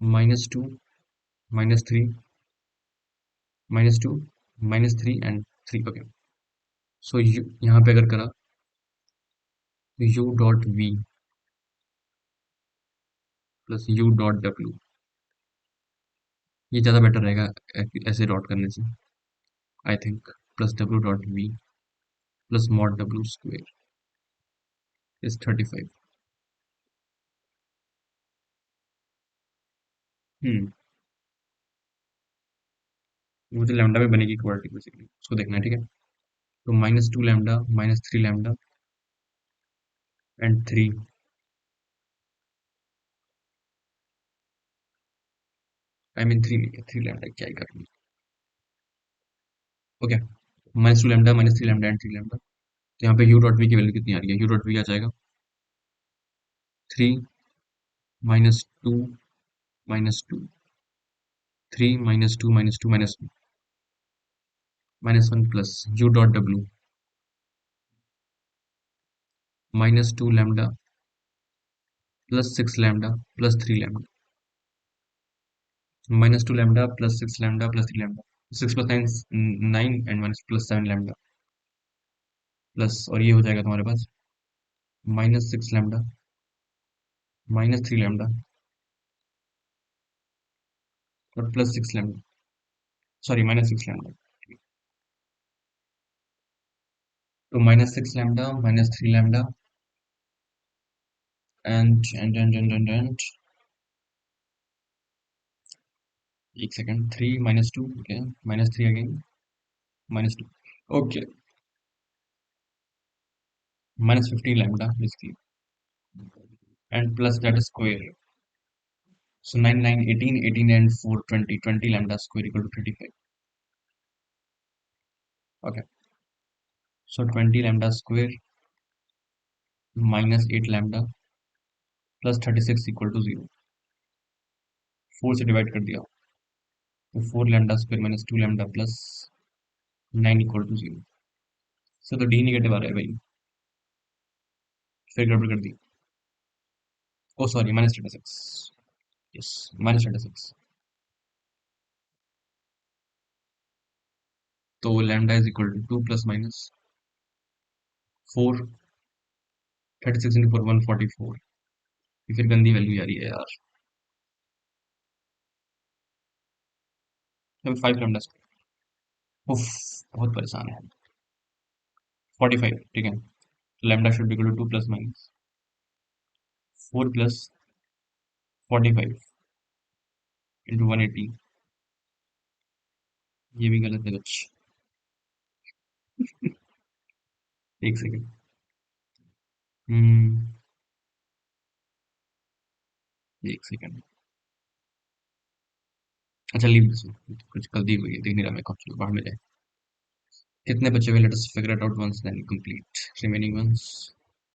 -2 -3 -2 -3 and 3। Okay. So यहाँ पे अगर करा तो u dot v plus u dot w, ये ज़्यादा बेटर रहेगा ऐसे डॉट करने से, I think. Plus w dot v plus mod w square is 35। Hmm. वो जो लैम्डा में बनेगी क्वाड्रेटिक बेसिकली, उसको देखना है, ठीक है। तो -2 lambda -3 lambda and 3, I mean 3 नहीं है, 3 लैम्डा क्या ही करनी। Okay. -2 lambda -3 lambda and 3 lambda. तो यहाँ पे u डॉट वी की वैल्यू कितनी आ रही है? u डॉट वी आ जाएगा 3 -2 -2, 3 -2 -2 -1 plus u dot w -2 lambda plus 6 lambda plus 3 lambda, -2 lambda plus 6 lambda plus 3 lambda, 6 + 9 9 and minus plus 7 lambda, plus और ये हो जाएगा तुम्हारे पास -6 लैम्डा -3 लैम्डा और प्लस 6 लैम्डा, सॉरी -6 लैम्डा। तो -6 लैम्डा -3 लैम्डा एंड एक second, 3 -2, okay, -3 again -2, okay, -15 lambda basically and plus that square. So 9 9 18 18 and 4 20 20 lambda square equal to 35। Okay. So 20 lambda square -8 lambda plus 36 equal to 0। 4 से divide कर दिया तो 4 lambda square -2 lambda plus 9 equal to 0। So तो D negative आ रहा है भाई। फिर गड़बड़ कर दी। ओ सॉरी, -36। यस, -36। तो lambda is equal to 2 plus minus 4। 36 into 4 144। ये फिर गंदी वैल्यू आ रही है यार। 5 लैम्डा स्क्वायर। उफ, बहुत परेशान है। 45, ठीक है। Lambda should be equal to 2 plus minus 4 plus 45 into 180। ये भी गलत है कुछ। एक सेकेंड। हम्म। एक सेकेंड। अच्छा लीव दिस। कुछ गलती हुई है, दिख नहीं रहा मेरे को, चलो बाहर में जाए। कितने बचे हुए, let us figure it out ones then complete remaining once.